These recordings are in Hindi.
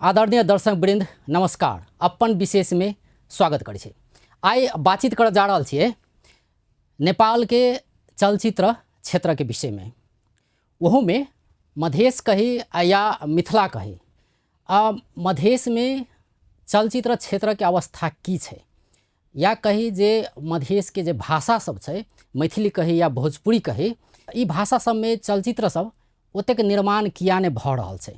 आदरणीय दर्शक वृंद नमस्कार। अपन विशेष में स्वागत करै छै। आइ बातचीत कर जा रहल छियै नेपाल के चलचित्र क्षेत्र के विषय में। वहू में मधेश कही या मिथिला कही मधेश में चलचित्र क्षेत्र के अवस्था की छै, या कही जे मधेश के जे भाषा सब छै, मैथिली कही या भोजपुरी कही, ई भाषा सब में चलचित्र सब ओतेक निर्माण किया ने भ रहल छै,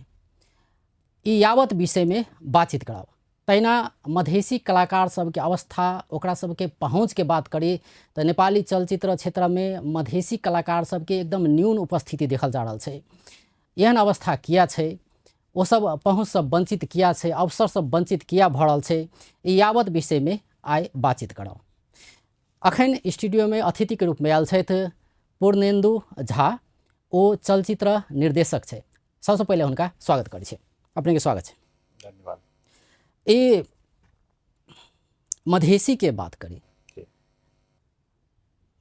ई यावत विषय में बातचीत करब। तहिना मधेसी कलाकार सब के अवस्था, ओकरा सब के पहुँच के बात करी तो नेपाली चलचित्र क्षेत्र में मधेसी कलाकार सब के एकदम न्यून उपस्थिति देखल जा रहल छै। एहन अवस्था किया छै, वो सब पहुँच से वंचित किया छै, अवसर से वंचित किया भ रहल छै, ई यावत विषय में आइ बातचीत करब। अखन स्टूडियो में अतिथि के रूप में आयल छथि पूर्णेन्दु झा, ओ चलचित्र निर्देशक छै। सबसे पहले हुनका स्वागत करै छै। अपने के स्वागत है। धन्यवाद। ये मधेसी के बात करी,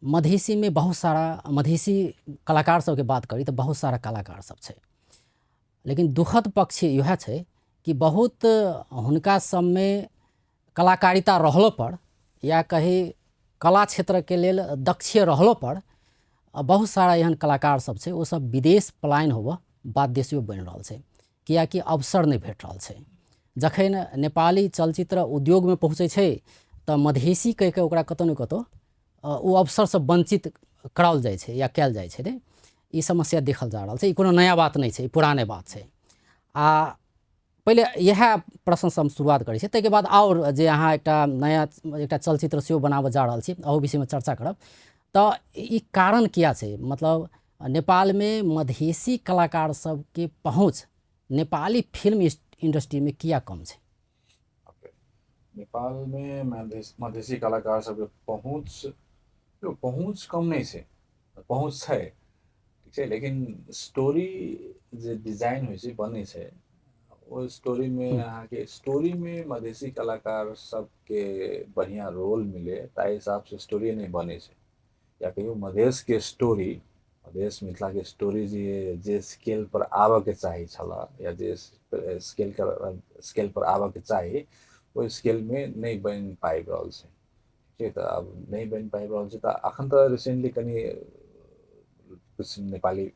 मधेसी में बहुत सारा मधेसी कलाकार सब के बात करी तो बहुत सारा कलाकार सब छै, लेकिन दुखद पक्ष यह है कि बहुत हुनका सब में कलाकारिता रहलो पर या कही कला क्षेत्र के लेल दक्ष रहलो पर बहुत सारा एहन कलाकार सब छै, वो सब विदेश पलायन होबऽ बाध्य बन रहल छै, कियाकि अवसर नहीं भेट रहल छै। जखन नेपाली चलचित्र उद्योग में पहुँचे छै तो मधेसी कह के ओकरा कतौ न कतौ वो अवसर से वंचित कराल जाय छै या कयल जाय छै। ई समस्या देखल जा रहल छै, ई कोनो नया बात नहीं छै, पुराने बात छै। पहले यह प्रश्न से हम शुरुआत करै छी, ताहिके बाद और जे अहाँ एक चलचित्र सेहो बनाबऽ जा रहल छी, ओहो विषय में चर्चा करब। तो ई कारण क्या छै, मतलब नेपाल में मधेसी कलाकार सब के पहुँच नेपाली फिल्म इंडस्ट्री में किया कम है? नेपाल में मधेसी कलाकार सब पहुँच कम नहीं है, पहुँच है ठीक है, लेकिन स्टोरी जो डिजाइन हो बने है, वो स्टोरी में यहाँ के स्टोरी में मधेसी कलाकार सब के बढ़िया रोल मिले ताहि हिसाब से स्टोरी नहीं बने है। या कहियो मधेश के स्टोरी, मधेश मिथिला के स्टोरी जे स्केल पर आवे के चाहिए छला, या जे स्केल पर आवे के चाहिए वो स्केल में नहीं बन पाइ रहल छै। ठीक है, अब नहीं बन पाइ रहल छै तो अखन तो रिसेंटली कनी कुछ नेपाली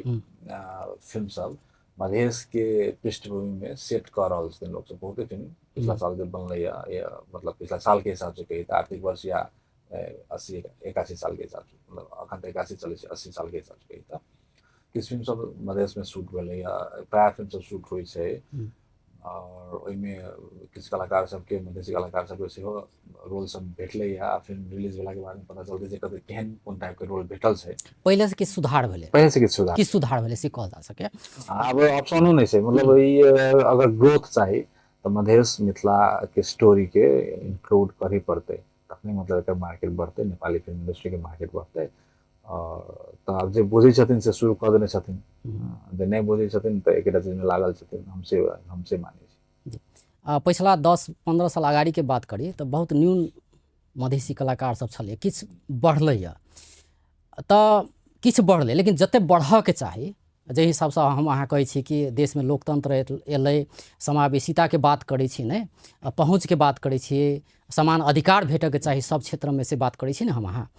फिल्म सब मधेश के पृष्ठभूमि में सेट कर रहल छै लोग सब। बहुत फिल्म पिछला साल जो बनल या मतलब पिछला साल के हिसाब से कही आर्थिक वर्ष या 81 साल के हिसाब से, मतलब अखन तो 81 चले 80 साल के हिसाब से कही था किस फिल्म सब मधेश में शूट भेले या प्राय फिल्म सब शूट हुई है। और में किस कलाकार सबके मधेसी कलाकार सबके सेहो रोल सब भेटले या फिल्म रिलीज होला के बाद में पता चलते जे कते केहन कोन टाइप के रोल भेटल छै। पहले से किछ सुधार भेले, पहले से किछ सुधार भेले से कहल जा सके। अब ऑप्शनो नहीं छै, मतलब ये अगर ग्रोथ चाहिए तो मधेश मिथिला के स्टोरी के इंक्लूड करही पड़ते, तखने मतलब एकर मार्केट बढ़ते, नेपाली फिल्म इंडस्ट्री के मार्केट बढ़ते। और तो जे बुझे छथिन से शुरू कर देने छथिन, जे नहीं बुझे छथिन तो एक चीज में लागल छथिन, हमसे माने छी। पिछला 10-15 साल अगाड़ी के बात करी तो बहुत न्यून मधेसी कलाकार सब छले, किछ बढ़ले तो किछ बढ़ले, लेकिन जते बढ़ के चाही जे हिसाब से हम अहाँ कहै छी कि देश में लोकतंत्र एलै, समावेशिता के बात करै छी ने, पहुँच के बात करै छी, समान अधिकार भेटे के चाही सब क्षेत्र में से बात करै छी ने हम अहाँ,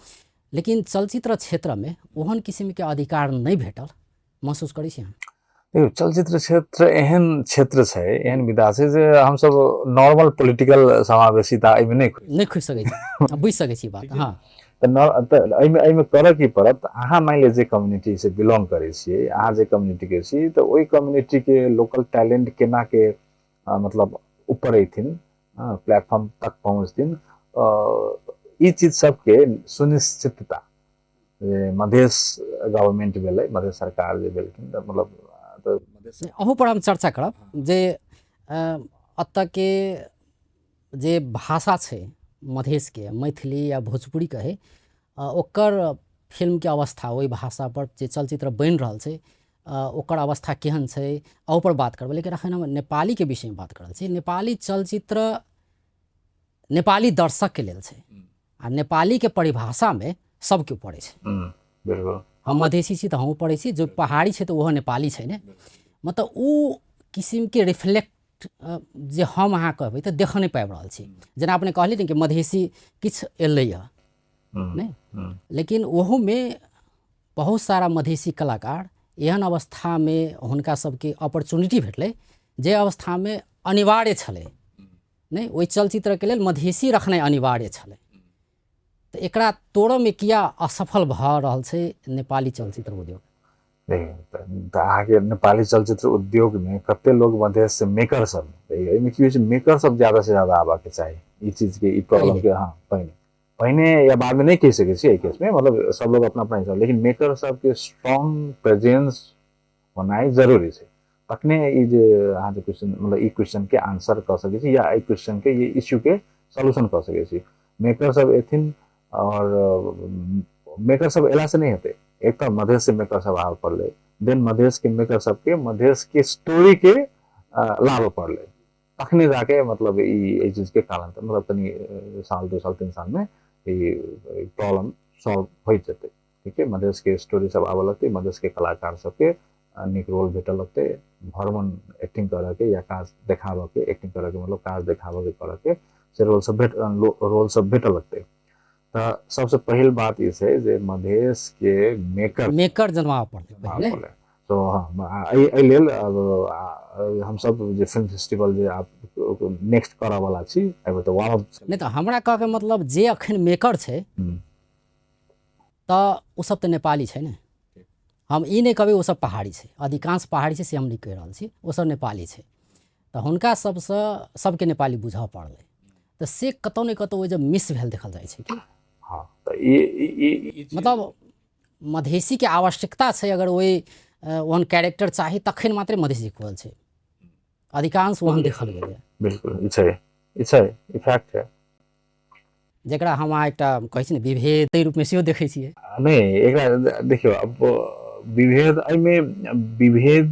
लेकिन चलचित्र क्षेत्र में ओहन किस्म के अधिकार नहीं भेटल महसूस करै छी। चलचित्र क्षेत्र एहन क्षेत्र है, एहन विधा है जे हम सब नॉर्मल पॉलिटिकल समावेशिता एमे नहीं खुज सकै छी, बुझ सकै छी बात। हाँ, तो करे की पड़त, अहाँ मान लीजिए कम्युनिटी से बिलोंग करे छिए, अहाँ जे कम्युनिटी के छी तो वही कम्युनिटी के लोकल टैलेंट केना के मतलब ऊपर अथिन, प्लेटफॉर्म तक पहुँचथिन, ई चीज सबके सुनिश्चितता मधेश गवर्नमेंट भेलै, मधेश सरकार जे भेलखिन, मतलब अहू पर हम चर्चा करब जे अत के जे भाषा छै मधेश के, मैथिली या भोजपुरी कहे, ओकर फिल्म के अवस्था, वही भाषा पर जे चलचित्र बन रहल छै ओकर अवस्था केहन छै, अहू पर बात करब। लेकिन अखन हम नेपाली के विषय में बात करल छी। नेपाली चलचित्र नेपाली दर्शक के लेल छै, आ नेपाली के परिभाषा में सब केओ पढ़े छै। बिल्कुल, हम मधेसी छी तो हम पढ़े छी, जो पहाड़ी छै तो वह नेपाली छै ने, मतलब उ किस्म के रिफ्लेक्ट जे हम अहाँ कहबै तऽ देख नहि पाबि रहल छी। जेना अपने कहली ने कि मधेसी किछु एलैए नहीं, लेकिन ओहोमे बहुत सारा मधेसी कलाकार एहन अवस्थामे हुनका सबके अपॉर्चुनिटी भेटलै जे अवस्थामे अनिवार्य छलै नहीं, ओहि चलचित्रके लेल मधेसी रखनाइ अनिवार्य छलै। तऽ एकरा तोड़ऽमे किया असफल भऽ रहल छै नेपाली चलचित्र उद्योग? देखिए अहाँके नेपाली चलचित्र उद्योग में कते लोग मधेश से मेकर सब एहिमे की होइ छै, मेकर सब ज्यादा से ज्यादा आबाके चाही ई चीज के, ई प्रॉब्लम के। हाँ, पहिने या बाद में नहीं कह सकै छी एहि केस में, मतलब सब लोग अपना अपना हिसाब, लेकिन मेकर सबके स्ट्रॉन्ग प्रेजेंस होनाइ जरूरी छै। तखने ई जे अहाँ जे क्वेश्चन, मतलब ई क्वेश्चन के आंसर कऽ सकै छी या एहि क्वेश्चन के, ये इश्यू के सॉल्यूशन कऽ सकै छी। मेकर सब एथिन और मेकर सब एला से नहीं हेतै। एक तो मधेश से मेकर सब आबऽ पड़लै, देन मधेश के मेकर सबके मधेश के स्टोरी के लाबऽ पड़लै, तखने जाके मतलब ई चीज के कालांतर, मतलब तनी साल 2 साल 3 साल में ई प्रॉब्लम सॉल्व हो जेतै। ठीक है, मधेश के स्टोरी सब आबऽ लगतै, मधेश के कलाकार सबके नीक रोल भेटऽ लगतै, भरमन एक्टिंग करऽ के या काज देखाबऽ के, एक्टिंग करऽ के मतलब काज देखाबऽ के करऽ के से रोल सब भेटऽ लगतै। तऽ सबसे पहिल बात ई छै जे मधेश के मेकर जनमाबऽ पड़तै पहिले। तो हाँ, एहि लेल हम सब जे फिल्म फेस्टिवल जे आप नेक्स्ट करऽ वाला छी, एहिमे तऽ वाव नहीं तऽ हमरा कहके मतलब जे अखन मेकर छै तऽ ओ सब तऽ नेपाली छै ने। हम ई नहीं कहबै ओ सब पहाड़ी छै, अधिकांश पहाड़ी छै से हम नहीं कहि रहल छी, ओ सब नेपाली छै। तऽ हुनका सबसँ सबके नेपाली बुझऽ पड़लै, तऽ से कतौ ने कतौ जब मिस भेल देखल जाइ छै कि। हाँ, तऽ ई मतलब मधेसी के आवश्यकता छै, अगर ओहि ओहन कैरेक्टर चाही तखन मात्रे मधेसी खुलल छै, अधिकांश ओहन देखल गेलै। बिल्कुल ई छै, ई फैक्ट है। जेकरा हम अहाँ एकटा कहै छी ने विभेद के रूपमे सेहो देखै छियै। नहीं, एकरा देखियो, अब विभेद एहिमे विभेद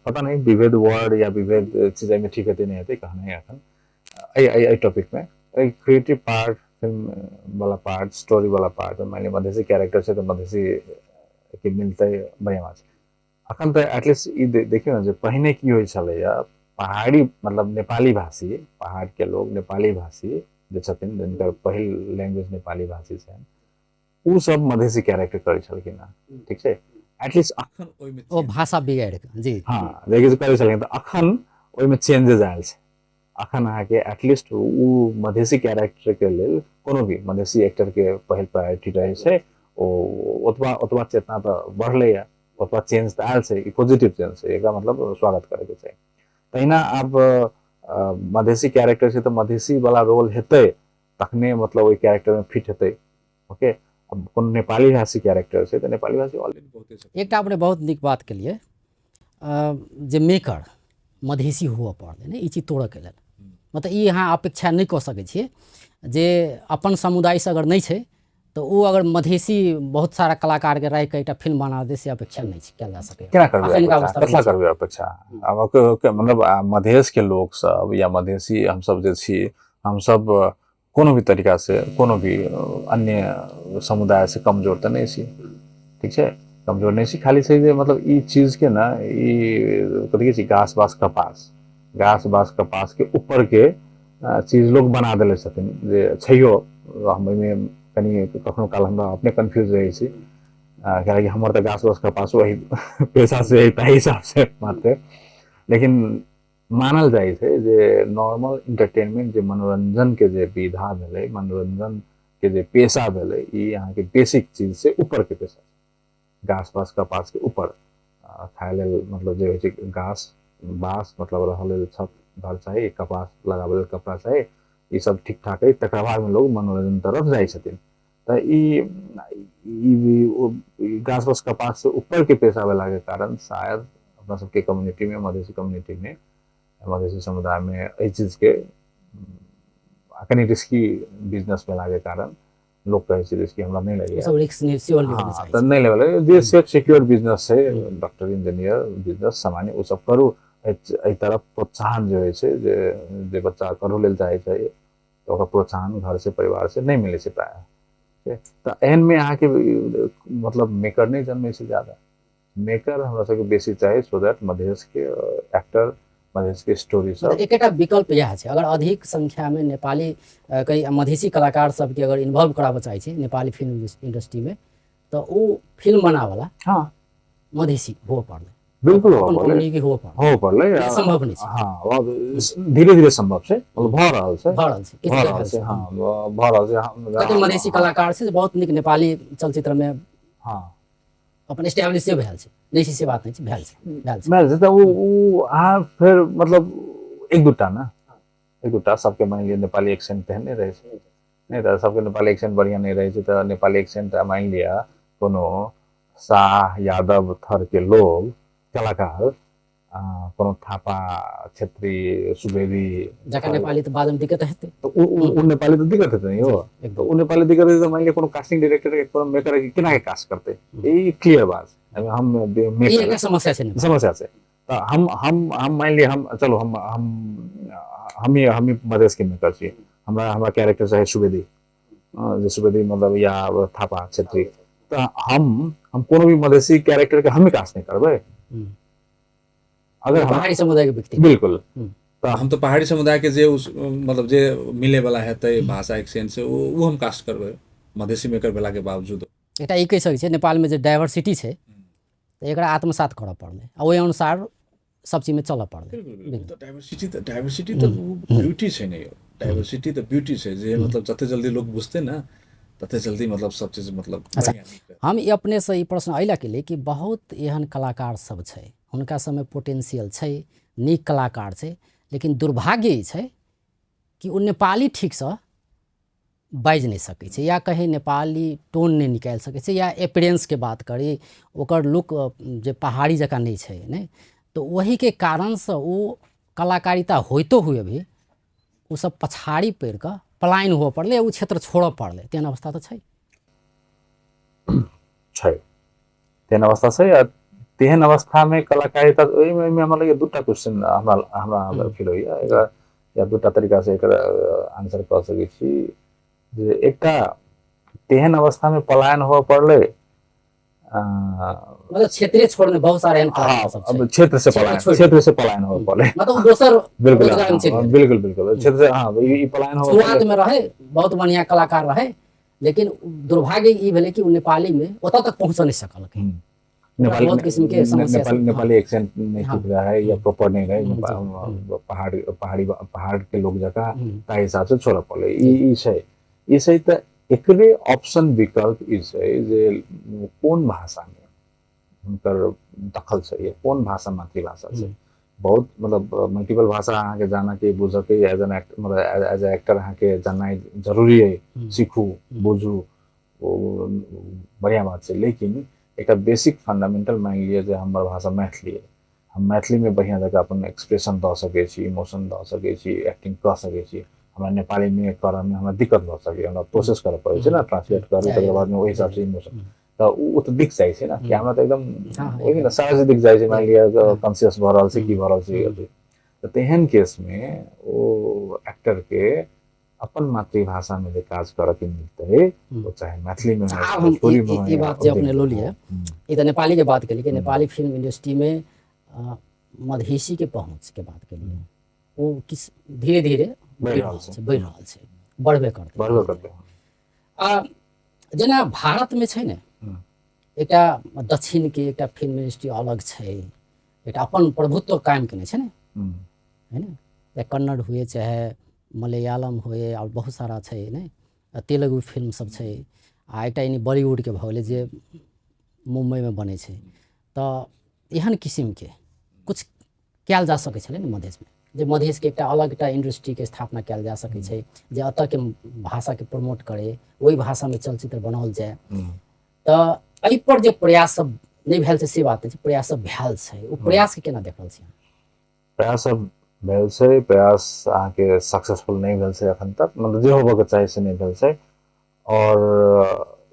पता नहीं विभेद वर्ड या विभेद चीज एहिमे ठीक हेतै नहीं हेतै कहनाइ एखन एहि टॉपिक में। क्रिएटिव पार्ट, फिल्म वाला पार्ट, स्टोरी वाला पार्ट, मान लिअ मधेसी कैरेक्टर छै तऽ मधेसी के मिलतै, बढ़िया बात छै। अखन तऽ एटलीस्ट ई देखियौ ने जे पहिने की होइ छलैया, पहाड़ी मतलब नेपाली भाषी, पहाड़ के लोग नेपाली भाषी जे छथिन, जिनकर पहिल लैंग्वेज नेपाली भाषी छनि, उ सब मधेसी कैरेक्टर करै छलखिन हैं। ठीक छै, एटलीस्ट अखन ओहिमे ओ भाषा बिगाड़ि के जी हाँ देखिए करै छलखिन, तऽ अखन ओहिमे चेंजेस आयल छै। अखन अहाँके एटलीस्ट उ मधेसी कैरेक्टर के लेल कोनो भी मधेसी एक्टर के पहिल प्रायोरिटी रहै छै। ओ ओतबा चेतना तऽ बढ़लैया, ओतबा चेंज तऽ आयल छै, ई पॉजिटिव चेंज छै, एकरा मतलब स्वागत करैके छै। तहिना आब मधेसी कैरेक्टर छै तऽ मधेसी वाला रोल हेतै, तखने मतलब ओहि कैरेक्टर में फिट हेतै। ओके, अब कोनो नेपाली भाषी कैरेक्टर छै तऽ नेपाली भाषी ऑलरेडी बहुते छै। एकटा अपने बहुत नीक बात केलिए, जे मेकर मधेसी हुअ पड़लै ने ई चीज तोड़ऽ के लेल। मतलब ई अहाँ अपेक्षा नहीं कऽ सकै छियै जे अपन समुदाय से अगर नहीं छै तऽ ओ अगर मधेसी बहुत सारा कलाकार के राखि के एकटा फिल्म बना दे, से अपेक्षा नहीं कयल जा सकैए। केना करबै अपेक्षा? आब मतलब मधेश के लोग सब या मधेसी हम सब जे छी, हम सब कोनो भी तरीका से, कोनो भी अन्य समुदाय से कमजोर तऽ नहीं छी। ठीक छै, कमजोर नहीं छी, खाली छै जे मतलब ई चीज के ना, ई कथी कहै छै, घास बास कपास के ऊपर के चीज लोग बना देले छथिन, जे छैयो हम एहिमे कनी कखनो काल हमरा अपने कंफ्यूज रहै छी, कियाकि हमर तऽ घास बास कपास वही पेशा से ताहि हिसाब से मात्र। लेकिन मानल जाइ छै जे नॉर्मल इंटरटेनमेंट, जे मनोरंजन के जे विधा भेलै, मनोरंजन के जे पेशा भेलै, ई अहाँ के बेसिक चीज से ऊपर के पेशा, घास बास कपास के ऊपर खाय लेल, मतलब जे होइ छै घास बास मतलब रहऽ लेल छत घर चाही, कपास लगाबै लेल कपड़ा चाही, ई सब ठीक ठाक है, तकर बाद में लोग मनोरंजन तरफ जाइ छथिन। तऽ ई घास बास कपास से ऊपर के पेशा भेला के कारण शायद अपना सबके कम्युनिटी में, मधेसी कम्युनिटी में, मधेसी समुदाय में एहि चीज के कनी रिस्की बिजनेस भेला के कारण लोग कहै छै रिस्की हमरा नहीं लगैया। सब रिस्क नहीं हाँ, तऽ नहीं लेवल जे सेफ सिक्योर बिजनेस छै, डॉक्टर इंजीनियर बिजनेस सामान्य ओ सब करू। एहि तरफ प्रोत्साहन जे होइ छै, जे बच्चा करू लेल चाहै छै, तऽ ओकर प्रोत्साहन घर से परिवार से नहीं मिलै छै प्रायः। तऽ एहन में अहाँके मतलब मेकर नहीं जन्मै छै ज्यादा, मेकर हमरा सबके बेसी चाही, सो दैट मधेश के एक्टर मधेश के स्टोरी सब मतलब एकटा विकल्प यह छै, अगर अधिक संख्या में नेपाली कई मधेसी कलाकार सबके अगर इन्वॉल्व कराबऽ चाहै छै नेपाली फिल्म इंडस्ट्री में, तो वो फिल्म बनावला हाँ मधेसी हो पड़ले, बिल्कुल हो अपन पड़ले कम्युनिटी हो पड़ले, हो पड़ले ये संभव नहीं छै, हाँ अब धीरे धीरे संभव छै, मतलब भऽ रहल छै भऽ रहल छै, किछु भऽ भऽ रहल रहल छै छै। हाँ भऽ रहल छै कते मधेसी कलाकार छै जे बहुत नीक नेपाली चलचित्र में हाँ अपन एस्टैब्लिश भेल छै, नहीं से बात नहीं छै, भेल छै। मैं जैसे वो अहाँ फिर मतलब एक दूटा ना एक दूटा सबके मान लिअ नेपाली एक्सेंट तेहन नहीं रहे छै, नहीं तऽ सबके नेपाली एक्सेंट बढ़िया नहीं रहे छै, तऽ नेपाली एक्सेंट मान लिअ कोनो शाह यादव थर के लोग कलाकार कोनो थापा क्षेत्री सुवेदी जकर नेपाली तो बाद में दिक्कत हेतै, तो उ नेपाली तो दिक्कत हेतै नहीं हो, तो उ नेपाली दिक्कत हेतै, तो मान लिअ कोनो कास्टिंग डायरेक्टर के कोनो मेकर केना के कास्ट करते, ई क्लियर बात है। हम ये मेकर एकटा समस्या छै नेपाल। समस्या से तो हम मान लिअ हम चलो हम ही मधेश के मेकर छी, हमरा कैरेक्टर चाहे सुवेदी जे सुवेदी मतलब या थापा क्षेत्री, तो हम कोनो भी मधेसी कैरेक्टर के हम ही कास्ट नहीं करबै, अगर पहाड़ी समुदाय के व्यक्ति बिल्कुल हम तो पहाड़ी समुदाय के जे उस मतलब जे मिले वाला हेतै भाषा एक्सेंट से वो हम कास्ट करबै मधेसी मेकर भेला के बावजूद। एकटा ई कहि सकै छियै नेपाल में जे डाइवर्सिटी छै तऽ एकरा आत्मसात करऽ पड़लै, आ ओहि अनुसार सब चीज में चलऽ पड़लै। बिल्कुल डाइवर्सिटी तो ब्यूटी छै नहीं, डाइवर्सिटी तो ब्यूटी छै जे मतलब जते जल्दी लोग बुझते ना तते जल्दी मतलब सब चीज मतलब अच्छा, बढ़िया नीक। हम ई अपने से ई प्रश्न अइला केलिए कि बहुत एहन कलाकार सब छै, हुनका सबमे पोटेंशियल छै, नीक कलाकार छै, लेकिन दुर्भाग्य ई छै कि ओ नेपाली ठीकसँ बाजि नहीं सकै छै, या कहीं नेपाली टोन नहीं निकालि सकै छै, या एपरेंसके बात करी ओकर लुक जे पहाड़ी जकाँ नहीं छै, नहीं तो वही के कारणसँ ओ कलाकारिता होइतो हुए भी ओ सब पछाड़ी पड़ि कऽ पलायन हुअ पड़लै, ओ क्षेत्र छोड़ऽ पड़लै, तेहन अवस्था तऽ छै। छै तेहन अवस्था छै, आ तेहन अवस्था में कलाकारिता ओहिमे हमरा लगे दूटा क्वेश्चन हमरा फील होइया, एकरा या दूटा तरीका से एकर आंसर कऽ सकै छी, जे एकटा तेहन अवस्था में पलायन हुअ पड़लै, मतलब क्षेत्रीय छोड़ने बहुत सारे एहन कलाकार सब छै, अब क्षेत्र से पलायन हो पड़े, मतलब दोसर बिल्कुल रोजगार में चलि गेलै। बिल्कुल क्षेत्र से हाँ ई पलायन हो शुरुआत में रहे बहुत बढ़िया कलाकार रहे, लेकिन दुर्भाग्य ई भेलै कि उ नेपाली में ओतऽ तक पहुँच नहीं सकलकै, बहुत किस्म के समस्या सब। नेपाली एक्सेंट नहीं ठीक रहा है या प्रॉपर नहीं रहे, पहाड़ के लोग जगह ताहि हिसाब से छोड़ऽ पड़लै, ई छै तऽ एकरे ऑप्शन विकल्प ई छै जे कोन भाषा में हुनकर दखल छै, या कोन भाषा मातृभाषा छै। बहुत मतलब मल्टीपल भाषा अहाँ के जाना के बुझऽ के एज एन एक्टर मतलब एज ए एक्टर अहाँ के जाननाइ जरूरी है, सीखू बुझू बढ़िया बात छै, लेकिन एक बेसिक फंडामेंटल मान लिअ जे हमर भाषा मैथिली है, हम मैथिली में बढ़िया जगह अपन एक्सप्रेशन दऽ सकै छी, इमोशन दऽ सकै छी, एक्टिंग कऽ सकै छी, हमरा नेपाली में करऽ में हमरा दिक्कत भऽ सकै, हमरा प्रोसेस करऽ पड़ै छै ना, ट्रांसलेट करू तकर बाद में ओहि हिसाब से इमोशन तऽ ओ तऽ दिख जाइ छै ना कि हमरा तऽ एकदम ओहि ना सहज दिख जाइ छै, मान लिअ कॉन्शियस भऽ रहल छै, की भऽ रहल छै, तऽ तेहन केस में ओ एक्टर के अपन मातृभाषा में जे काज करऽ के मिलतै, वो चाहे मैथिली में हो, भोजपुरी में हो, ये बात जो अपने लो लिया, ये तो नेपाली के बात करी कि नेपाली फिल्म इंडस्ट्री में मधेसी के पहुँच के बात करिए, वो किस धीरे धीरे बढ़ि रहल छै, बढ़बे करतै। जेना भारत में छै ने एकटा दक्षिण के एकटा फिल्म इंडस्ट्री अलग छै, एकटा अपन प्रभुत्व कायम केने छै ने, है ना, या कन्नड़ हुए चाहे मलयालम हुए और बहुत सारा छै ने, तेलुगु फिल्म सब छै, आ एकटा यानी बॉलीवुड के भऽ गेलै जे मुंबई में बनै छै, तऽ एहन किस्म के कुछ कयल जा सकै छलै ने मधेश में, जे मधेश के एकटा अलग एकटा इंडस्ट्री के स्थापना कयल जा सकै छै, जे एतऽ के भाषा के प्रमोट करे, ओहि भाषा में चलचित्र बनाओल जाए, तऽ एहि पर जे प्रयास सब नहीं भेल छै से बात छै, प्रयास सब भेल छै, ओ प्रयास के केना देख रहल छी? प्रयास सब भेल छै, प्रयास अहाँ के सक्सेसफुल नहीं भेल छै अखन तक, मतलब जे होबऽ के चाही से नहीं भेल छै, और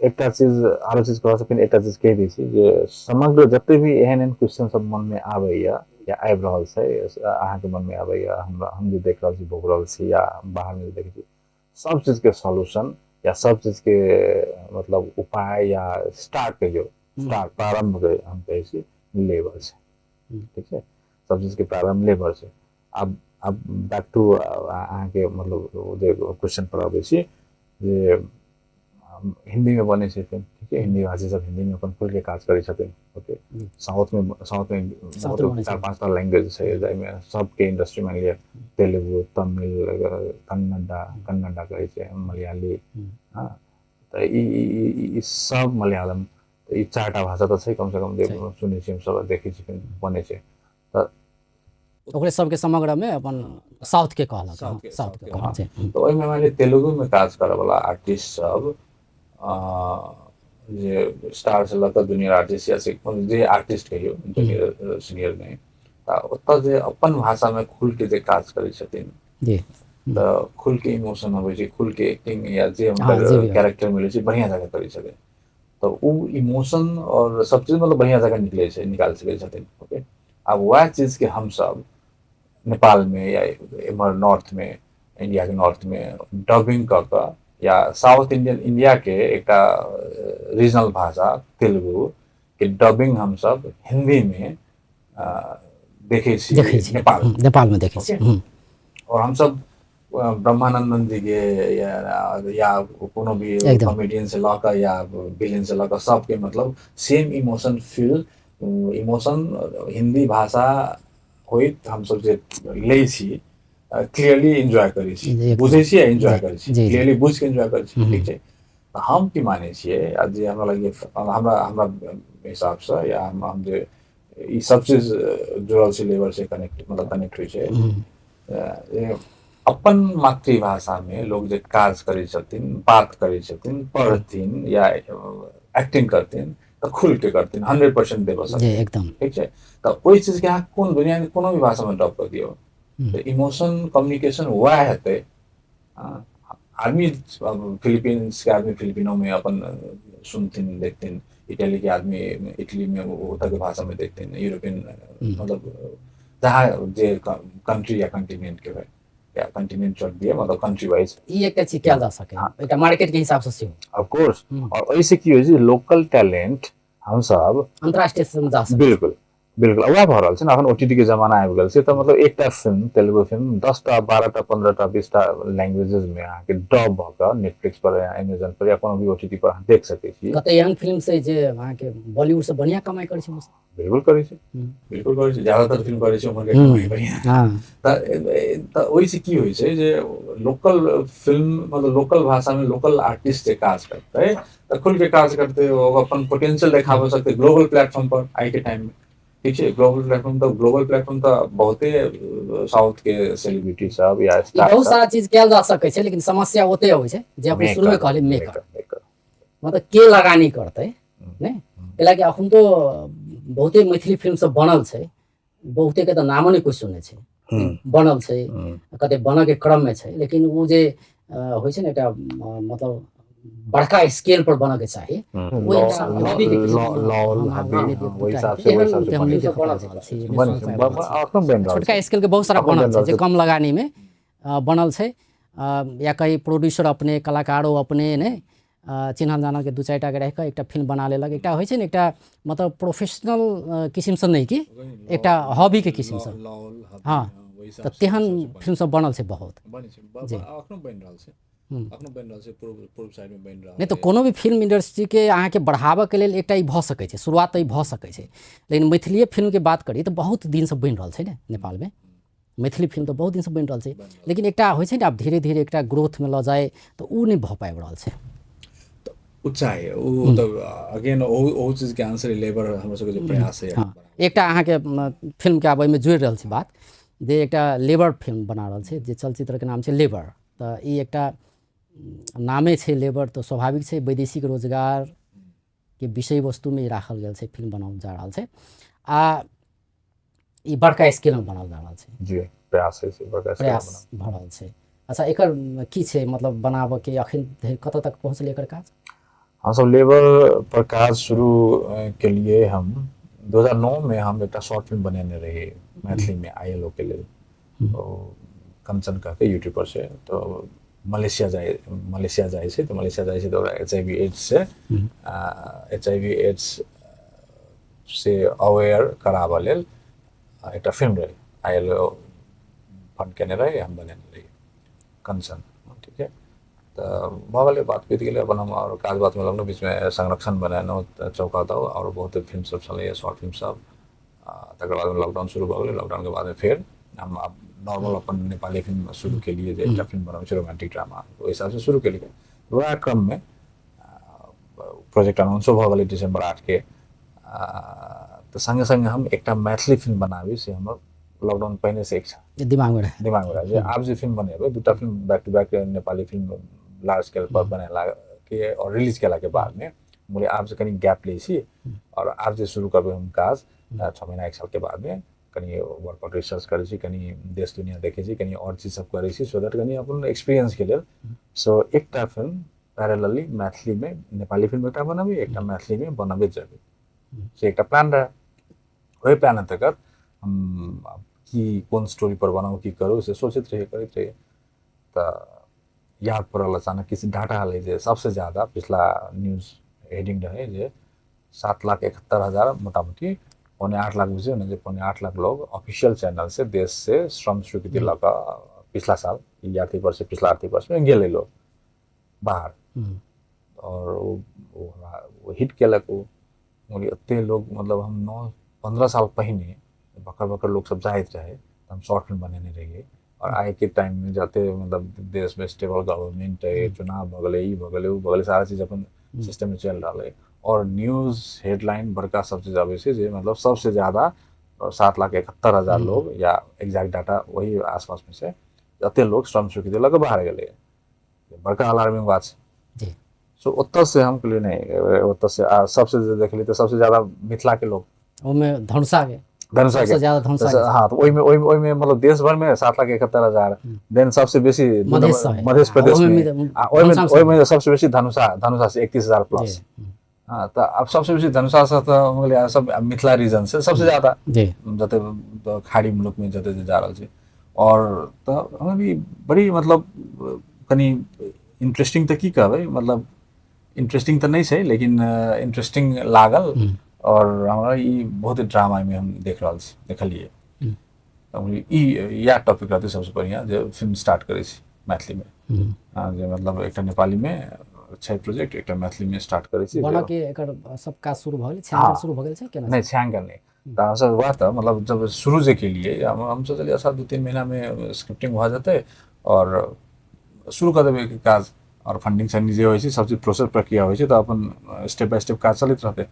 एकटा चीज आरो चीज कह सकिन, एकटा चीज कहि दै छी जे समग्र जते भी एहन क्वेश्चन सब मन में आबैया या आबि रहल छै, अहाँ के मन में आबैया, हम जे देख रहल छी भोग रहल छी या बाहर में देखै छी, सब चीज के सॉल्यूशन या सब चीज के मतलब उपाय या स्टार्ट के जो स्टार्ट प्रारंभ के हम कहै छी लेबर छै, ठीक है, सब चीज के प्रारंभ लेबर छै, अब बैक टू अहाँके मतलब जे क्वेश्चन पर आबै छी जे हिंदी में बने छै फिल्म, ठीक है, हिंदी भाषी सब हिंदी में अपन खुल के काज करै छथिन, ओके। साउथ में मतलब 4-5टा लैंग्वेज छै जाहिमे सबके इंडस्ट्री में लिया तेलुगु, तमिल, कन्नडा कहै छै, मलयाली, हाँ, तो ई सब मलयालम, तो ई 4टा भाषा तो छै कम से कम जे सुनै छी हम सब देखै छी फिल्म बने छै, तो ओकरे सबके समग्र में अपन साउथ के कहलक, साउथ के कहलक छै। तो ओहिमे माने तेलुगु में काज करे वाला आर्टिस्ट सब जे स्टार से लऽ कऽ जूनियर आर्टिस्ट या जे आर्टिस्ट कहियो जूनियर सीनियर में, ओतऽ जे अपन भाषा में खुल के जे काज करै छथिन जी, तऽ खुल के इमोशन अबै छै, खुल के एक्टिंग या जे हुनकर कैरेक्टर मिलै छै बढ़िया जगह करै छथिन, तो उ इमोशन और सब चीज मतलब बढ़िया जगह निकले छै, निकाल सकै छथिन, ओके। अब वह चीज के हम सब नेपाल में या इमर नॉर्थ में, इंडिया के नॉर्थ में डबिंग कऽ कऽ या साउथ इंडिया के एक रीजनल भाषा तेलुगु के डबिंग हम सब हिंदी में देखे छी नेपाल में देखे छी, और हम सब ब्रह्मानंदन जी के या कोनो भी कॉमेडियन से लऽ कऽ या विलेन से लऽ कऽ सबके मतलब same emotion feel, emotion Hindi भाषा होइत हम सब जे लै छी क्लियरली एंजॉय करै छी, बुझै छी एंजॉय करै छी, क्लियरली बुझ के एंजॉय करै छी, ठीक छै। हम की माने छियै जे हमरा लगे हमरा हिसाब से या हम जे ई सब चीज जुड़ल छै लेबर से कनेक्ट मतलब कनेक्ट होइ छै, अपन मातृभाषा में लोग जे काज करै छथिन, बात करै छथिन, पढ़थिन या एक्टिंग करथिन तऽ खुल के करथिन, 100% देबऽ सकथिन, एकदम ठीक छै। तऽ ओहि चीज के अहाँ कोन दुनिया में कोनो भी भाषा में डब कर दियौ तो इमोशन कम्युनिकेशन वह हेतै। आदमी फिलीपींस के आदमी फिलिपिनो में अपन सुनथिन देखथिन, इटली के आदमी इटली में उतर के भाषा में देखथिन, यूरोपियन मतलब जहाँ जे कंट्री या कंटिनेंट के या कंटिनेंट चल दिए मतलब कंट्री वाइज ई एकटा चीज कयल जा सकै, एकटा मार्केट के हिसाब से सेहो ऑफ कोर्स। और ऐसे की होइ छै लोकल टैलेंट हम सब अंतरराष्ट्रीय फिल्म जा सकै, बिल्कुल बिल्कुल वह भऽ रहल छै ने, अखन ओटीटी के जमाना आबि गेल छै, तऽ मतलब एकटा फिल्म तेलुगु फिल्म 10टा 12टा 15टा 20टा लैंग्वेजेस में अहाँके डब भऽ कऽ नेटफ्लिक्स पर या अमेजन पर या कोनो भी ओटीटी पर अहाँ देख सकै छी। कते यंग फिल्म से जे अहाँके बॉलीवुड से बढ़िया कमाई करै छै, बिल्कुल करै छै, बिल्कुल करै छै, ज्यादातर फिल्म करै छै उमर के कमाई बढ़िया। तऽ ओहिसे की होइ छै जे लोकल फिल्म मतलब लोकल भाषा में लोकल आर्टिस्ट जे काज करतै तऽ खुल के काज करतै, ओ अपन पोटेंशियल देखाबऽ सकतै ग्लोबल प्लेटफॉर्म पर आई के टाइम में, ठीक छै। ग्लोबल प्लेटफॉर्म तो बहुते साउथ के सेलिब्रिटी सब या स्टार बहुत सारा चीज कयल जा सकै छै, लेकिन समस्या ओते अबै छै जे अपने शुरू में कहलियै मेकर मतलब के लगानी करतै नै, कैलाकि अखन तो बहुते मैथिली फिल्म सब बनल छै, बहुते के तऽ नामो नहीं कोई सुनै छै, बनल छै, कते बनऽ के क्रम में छै, लेकिन वो जे होइ छै ने एकटा मतलब बड़का स्केल पर बनऽ के चाही, छोटका स्केल के बहुत सारा बनल छै जे कम लगानी में बनल छै, या कहीं प्रोड्यूसर अपने कलाकारों अपने ने चिन्हल जानल के 2-4टा के रह के एकटा फिल्म बना लेलक, एकटा होइ छै ने एकटा मतलब प्रोफेशनल किस्म से नहीं कि एकटा हॉबी के किस्म से, हाँ, तऽ तेहन फिल्म सब बनल छै बहुत, अखनो बनि रहल छै, अखनो बनि रहल छै, पूर्व साइड में बनि रहल नहीं तो कोनो भी फिल्म इंडस्ट्री के अहाँ के बढ़ावा के लेल एकटा ई भऽ सकै छै, शुरुआत तऽ ई भऽ सकै छै, लेकिन मैथिली फिल्म के बात करी तऽ बहुत दिन से बनि रहल छै ने नेपाल में, मैथिली फिल्म तो बहुत दिन से बनि रहल छै, लेकिन एकटा होइ छै ने आब धीरे धीरे एकटा ग्रोथ में लऽ जाए तऽ उ नहीं भऽ पाबि रहल छै। चाहे ओ तऽ अगेन ओ चीज के आंसर लेबर हमर सबके जे प्रयास है। हाँ, एकटा अहाँ के फिल्म के आब एहिमे जोड़ि रहल छी बात, जे एकटा लेबर फिल्म बना रहल छै, जे चलचित्र के नाम छै लेबर, तऽ ई एकटा नामे छै लेबर, तऽ स्वाभाविक छै वैदेशिक रोजगार के विषय वस्तु में राखल गेल छै, फिल्म बनाओल जा रहल छै, आ ई बड़का स्केल में बनाओल जा रहल छै, जी प्रयास है, बड़का प्रयास भऽ रहल छै। अच्छा, एकर की छै मतलब बनाबऽ के अखन कतऽ तक पहुँचलै एकर काज? हम सब लेबर पर काज शुरू के लिए हम 2009 में हम एक शॉर्ट फिल्म बनेने रही मैथिली में ILO के लिए, तो कंचन कहके यूट्यूबर से, तो मलेशिया जाए छै, तो मलेशिया जाए छै तो HIV एड्स से अवेयर कराबऽ लेल एकटा फिल्म रही ILO फंड केने रहे हम बने रही कंसर्न, ठीक है। तो भगले बातचीत के लिए अपन हम और काज बात में लगन बीच में संरक्षण बनाना चौका था और बहुत फिल्म सब चले शॉर्ट फिल्म सब। तक बाद में लॉकडाउन शुरू हो गए, लॉकडाउन के बाद में फिर हम अब नॉर्मल अपन नेपाली फिल्म शुरू के लिए एक फिल्म बनाए रोमांटिक ड्रामा वो हिसाब से शुरू के लिए वह क्रम में प्रोजेक्ट अनाउंस हो गए डिसेंबर 8 के। तो संगे संगे हम एक मैथिली फिल्म बनाबी से हम लॉकडाउन पहले से इच्छा दिमाग में रहे आप जो फिल्म बने दूटा film back to back Nepali film large scale पर बने के और रिलीज केला के बाद में मुझे आप कहीं गैप ली और आप जो शुरू करबे हम काज 6 महीना 1 साल के बाद में कहीं वर्कआउट रिसर्च करे कहीं देश दुनिया देखे कहीं और चीज सब करे सो दैट कहीं अपन एक्सपीरियंस के लिए सो एक फिल्म पैरेलली मैथिली में नेपाली फिल्म एक बनाबी एक मैथिली में बनाबे जाबे से एक प्लान रहा। वही प्लान अंतर्गत हम कि कौन स्टोरी पर बनाऊँ कि करूँ से सोचित रहे करते रहे। तो याद पड़ल अचानक किसी डाटा हाल जे सबसे ज़्यादा पिछला न्यूज़ हेडिंग रहे जे 7,71,000 मोटामोटी 8.25 लाख बुझे ना जो 8.25 लाख लोग ऑफिशियल चैनल से देश से श्रम स्वीकृति लगा पिछला साल आर्थिक वर्ष पिछला आर्थिक वर्ष में गेले लोग बाहर और वो हिट केलक इतने लोग मतलब हम 9-15 साल पहले बकर लोग सब जाहिर रहे तो हम शॉर्ट फिल्म बने रहिए और आए के टाइम में जाते मतलब देश में स्टेबल गवर्नमेंट है चुनाव भगले सारा चीज अपन सिस्टम में चल रहा है और न्यूज़ हेडलाइन बड़का सब चीज आवे से मतलब सबसे ज़्यादा 7,71,000 लोग या एग्जैक्ट डाटा वही आसपास में से अते लोग श्रम स्वीकृति लगे बाहर गए बड़का अलार्मिंग बात है। सो उत्तर से हम के लिए नहीं उत्तर से सबसे देख ली तो सबसे ज़्यादा मिथिला के लोग धनुषा के हाँ तो वही में मतलब देश भर में 7,71,000 देन सबसे बेसी मध्य प्रदेश में सबसे बेसी धनुषा से 31,000 प्लस। हाँ तो अब सबसे बेसी धनुषा से तो सब मिथिला रीजन से सबसे ज्यादा जते खाड़ी मुल्क में जते जा रहा है और तो हमें भी बड़ी मतलब कनी इंटरेस्टिंग तो की कहबे मतलब इंटरेस्टिंग तो नहीं है लेकिन इंटरेस्टिंग लागल और हमारा ये बहुत ड्रामा में हम देखलिए या टॉपिक रहते सबसे बढ़िया जो फिल्म स्टार्ट करे मैथिली में जो मतलब एक नेपाली में 6 प्रोजेक्ट एक मैथिली में स्टार्ट करे बना के एकर सब काज शुरू भ गेल छांगल शुरू भ गेल छै केना नहीं छांगल नहीं तो सब हुआ था मतलब जब शुरू जे के लिए हम सोचलिए 2-3 महीना में स्क्रिप्टिंग हो जाते और शुरू कर देबे काज और फंडिंग से जे होय छै सब चीज प्रोसेस प्रक्रिया होय छै तो अपन स्टेप बाय स्टेप काज चलित रहते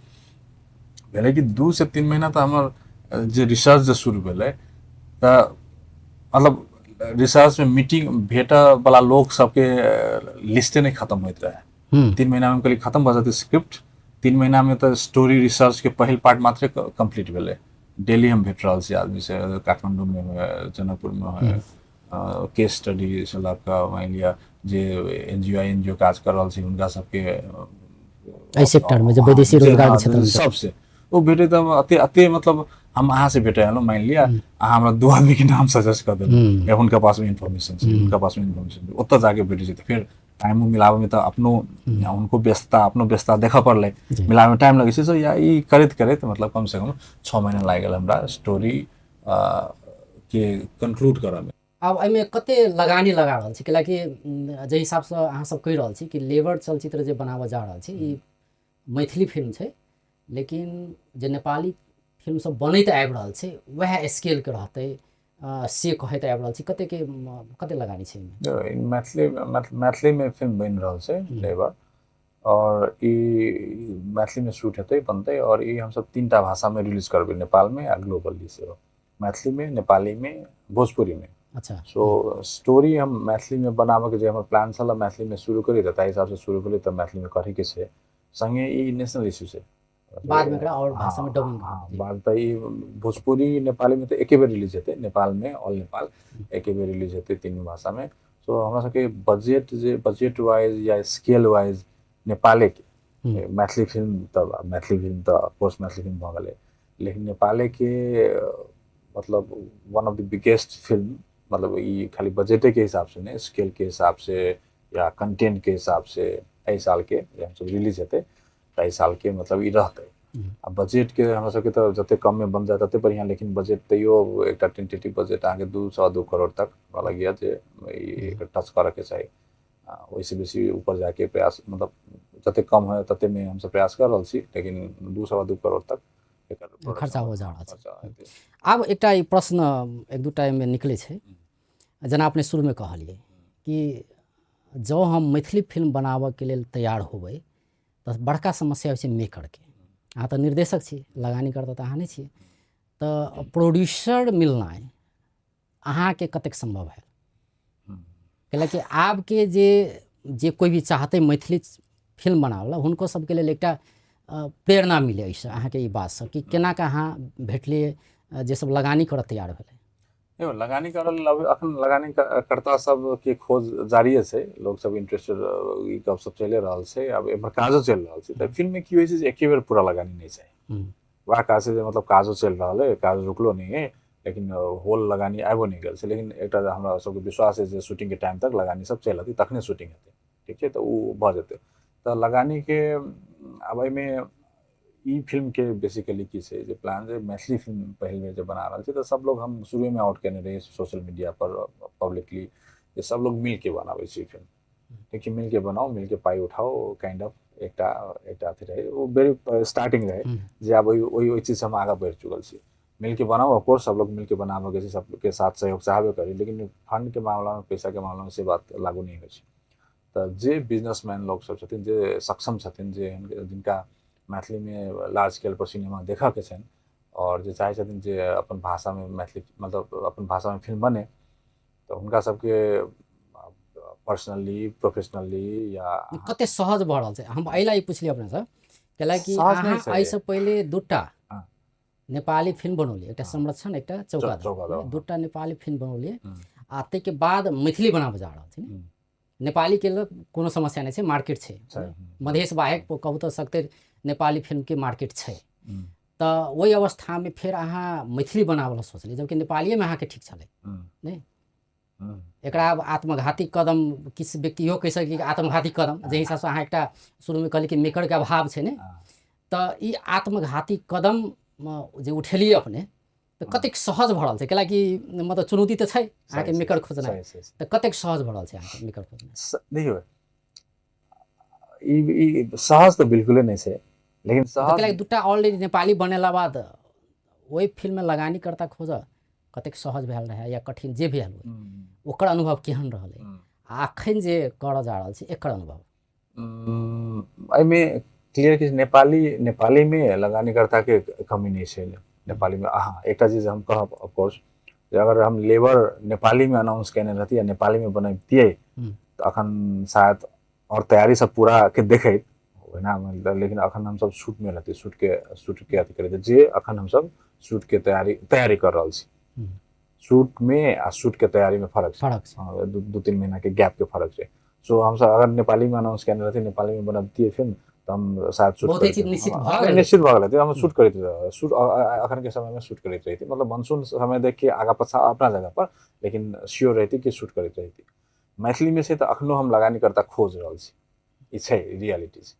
भेले कि 2 से 3 महीना तो हमार जो रिसर्च जो शुरू भेले तो मतलब रिसर्च में मीटिंग भेटा वाला लोग सबके लिस्टे नहीं खत्म होते रहे 3 महीना में कल खत्म हो जाते स्क्रिप्ट 3 महीना में तो स्टोरी रिसर्च के पहल पार्ट मात्र कंप्लीट भेले डेली हम भेट रहा से आदमी से काठमांडू में है जनकपुर में है केस स्टडी से लगा मान लिया जे एनजीओ काज कर रहा उनका सबके सेक्टर में जो विदेशी रोजगार के क्षेत्र में सबसे वो भेटे तो अते मतलब हम अहाँ से भेटे हैं मान लिया हमरा 2 आदमी के नाम सजेस्ट कर दे या उनका पास में इन्फॉर्मेशन है उनका पास में इन्फॉर्मेशन उतना जाके भेटे तो फिर टाइम मिलावे में तो अपनो उनको व्यस्तता देखा पड़े मिलावे में टाइम लगे सो या ये करते मतलब कम से कम 6 महीना लाग गया हमरा स्टोरी के कंक्लूड करे में। अब एमे कते लगानी लगा रहल छी कि जे हिसाब से अहाँ सब कहि रहल छी कि लेबर चलचित्र जे बनावा जा रहल छी ई मैथिली फिल्म छै लेकिन जे नेपाली फिल्म सब बनैत आबि रहल छै वह स्केल के रहतै से कहैत आबि रहल छी कते लगानी छै मैथिली में फिल्म बन रहल छै लेबर और ई मैथिली में शूट हेतै बनतै और ई हम सब 3टा भाषा में रिलीज करबै नेपाल में आ ग्लोबली से मैथिली में नेपाली में भोजपुरी में। अच्छा सो स्टोरी हम मैथिली में बनाबे के जे हमर प्लान छला मैथिली में शुरू करी त हिसाब से शुरू करी त मैथिली में करे के छै संगे ई नेशनल इश्यू छै बाद में और भाषा में डबिंग बाद त ई भोजपुरी नेपाली में तो एके बेर रिलीज हेतै नेपाल में ऑल नेपाल एके बेर रिलीज हेतै 3 भाषा में। सो हमरा सबके बजट वाइज या स्केल वाइज नेपाले के मैथिली फिल्म त पोस्ट मैथिली फिल्म भ गेलै लेकिन नेपाले के मतलब one of the biggest film मतलब ये खाली बजटे के हिसाब से नहीं स्केल के हिसाब से या कंटेंट के हिसाब से 2 साल के हम सब रिलीज हेतै 2 साल के मतलब ये रहते अब बजेट के हमरा सबके तो जते कम में बन जाए तते बढ़िया, लेकिन बजेट तैयो एकटा टेंटेटिव बजेट अहाँके 2 करोड़ तक लग गया जे ई टच करे के चाही। वैसे बेसी ऊपर जाके प्रयास मतलब जते कम है तते में हम सब प्रयास कर रहल छी, लेकिन 2 करोड़ तक एकर खर्चा हो जा रहल छै। खर्चा हेतै। आब एकटा ई प्रश्न एक दू टाइम में निकले छै, जेना अपने शुरू में कहलिए कि जँ हम मैथिली फिल्म बनाबऽ के लेल तैयार होबै तऽ बड़का समस्या होइ छै मेकर के। अहाँ तऽ निर्देशक छी, लगानी करता तऽ अहाँ नहि छियै, तऽ प्रोड्यूसर मिलनाइ अहाँके कतेक संभव है? कैलाकि आब के जे कोई भी चाहते मैथिली फिल्म बनावला हुनको सबके लेल एकटा प्रेरणा मिले एहिसँ अहाँके ई बातसँ कि केना कऽ अहाँ भेटलिए जे सब लगानी करऽ तैयार भेलै? देखो लगानी करल अखन लगानी करता सब के खोज जारी छै, लोग सब इंटरेस्टेड ई गप सब चले रहल छै। अब एम्हर काजो चल रहल छै, तऽ फिल्म में की होइ छै जे एके बेर पूरा लगानी नहीं चाही। वएह काज छै जे मतलब काजो चल रहल है, काज रुकलो नहीं है, लेकिन होल लगानी आबो नहीं गेल छै। लेकिन एकटा हमरा सबके विश्वास है जे शूटिंग के टाइम तक लगानी सब चल हेतै, तखने शूटिंग हेतै, ठीक छै, तऽ उ भऽ जेतै। तऽ लगानी के अब एहिमे ई फिल्म के बेसिकली की छै जे प्लान जे मैथिली फिल्म पहिल बेर जे बना रहल छै, तऽ सब लोग हम शुरू में आउट केने रही सोशल मीडिया पर पब्लिकली जे सब लोग मिल के बनाबै छी फिल्म, ठीक है, मिल के बनाओ, मिल के पाई उठाओ, काइंड ऑफ एकटा अथी रहे। वो वेरी स्टार्टिंग रहे जे अब ओई चीज से हम आगे बढ़ चुकल छी। मिल के बनाओ, ऑफकोर्स सब लोग मिल के बनाबो के सब के साथ सहयोग चाहबे करी, लेकिन फंड के मामला में, पैसा के मामला में से बात लागू नहीं होइ छै। तऽ जे बिजनेसमैन लोग सब छथिन, जे सक्षम छथिन, जे जिनका मैथिली में लार्ज स्केल पर सिनेमा देखा के छनि और जे चाहे छथिन जे अपन भाषा में मैथिली मतलब अपन भाषा में फिल्म बने, तऽ हुनका सबके पर्सनली प्रोफेशनली या कते सहज भऽ रहल छै? हम एहि लए पुछलिए अपने से कैलाकि सहज नहीं अहाँ छै। एहिसँ पहिले दूटा हाँ। नेपाली फिल्म बनौलिए, एकटा संरक्षण, एकटा चौकादह, दूटा नेपाली फिल्म बनौलिए आ ताहिके बाद मैथिली बनाबऽ जा रहल छी। नेपाली के लेल कोनो समस्या नहीं छै, मार्केट छै, मधेश बाहेक कहू तऽ सकते नेपाली फिल्म के मार्केट छै। तऽ ओहि अवस्था में फिर अहाँ मैथिली बनाबऽ सोचलिए, जबकि नेपालिए में अहाँके ठीक छलै नहीं? एकरा आत्मघाती कदम किस व्यक्ति इहो कहि सकै कि आत्मघाती कदम, जे हिसाबसँ अहाँ एकटा शुरू में कहलिए कि मेकर के अभाव छै ने, तऽ ई आत्मघाती कदम जे उठेलिए अपने, तऽ कतेक सहज भऽ रहल छै? कैलाकि मतलब चुनौती तऽ छै अहाँके मेकर खोजनाइ, तऽ कतेक सहज भऽ रहल छै अहाँके मेकर खोजनाइ? देखियौ ई सहज तऽ बिल्कुले नहीं छै, लेकिन सहज कैलाकि दूटा ऑलरेडी नेपाली बनेला बाद वही फिल्म में लगानी करता खोजऽ कतेक सहज भेल रहे या कठिन जे भेल हो, ओकर अनुभव केहन रहलै आ अखन जे करऽ जा रहल छी एकर अनुभव? एहिमे क्लियर कि नेपाली में लगानीकर्ता के कमी नहीं छै। नेपाली में हाँ एकटा चीज हम कहब ऑफकोर्स, अगर हम लेबर नेपाली में अनाउंस केने रहती या नेपाली में बनैबतियै तऽ अखन शायद और तैयारी सब पूरा के देखैत ना, लेकिन अखन हम सब शूट में रहती, शूट के अथी करैत जे अखन हम सब शूट के तैयारी कर रहल छी। शूट में आ शूट के तैयारी में फर्क छै, 2-3 महीना के गैप के फर्क छै। सो हम सब अगर नेपाली में अनाउंस केने रहती, नेपाली में बनबतियै फिल्म, तऽ हम शायद शूट निश्चित भऽ गेल, हम शूट करैत अखन के समय में शूट करैत रही, मतलब मानसून समय देख के आगा पछा अपना जगह पर, लेकिन श्योर रहती कि शूट करैत रही। मैथिली में से तऽ अखनो हम लगानी करता खोज रहल छी, ई छै रियलिटी छै।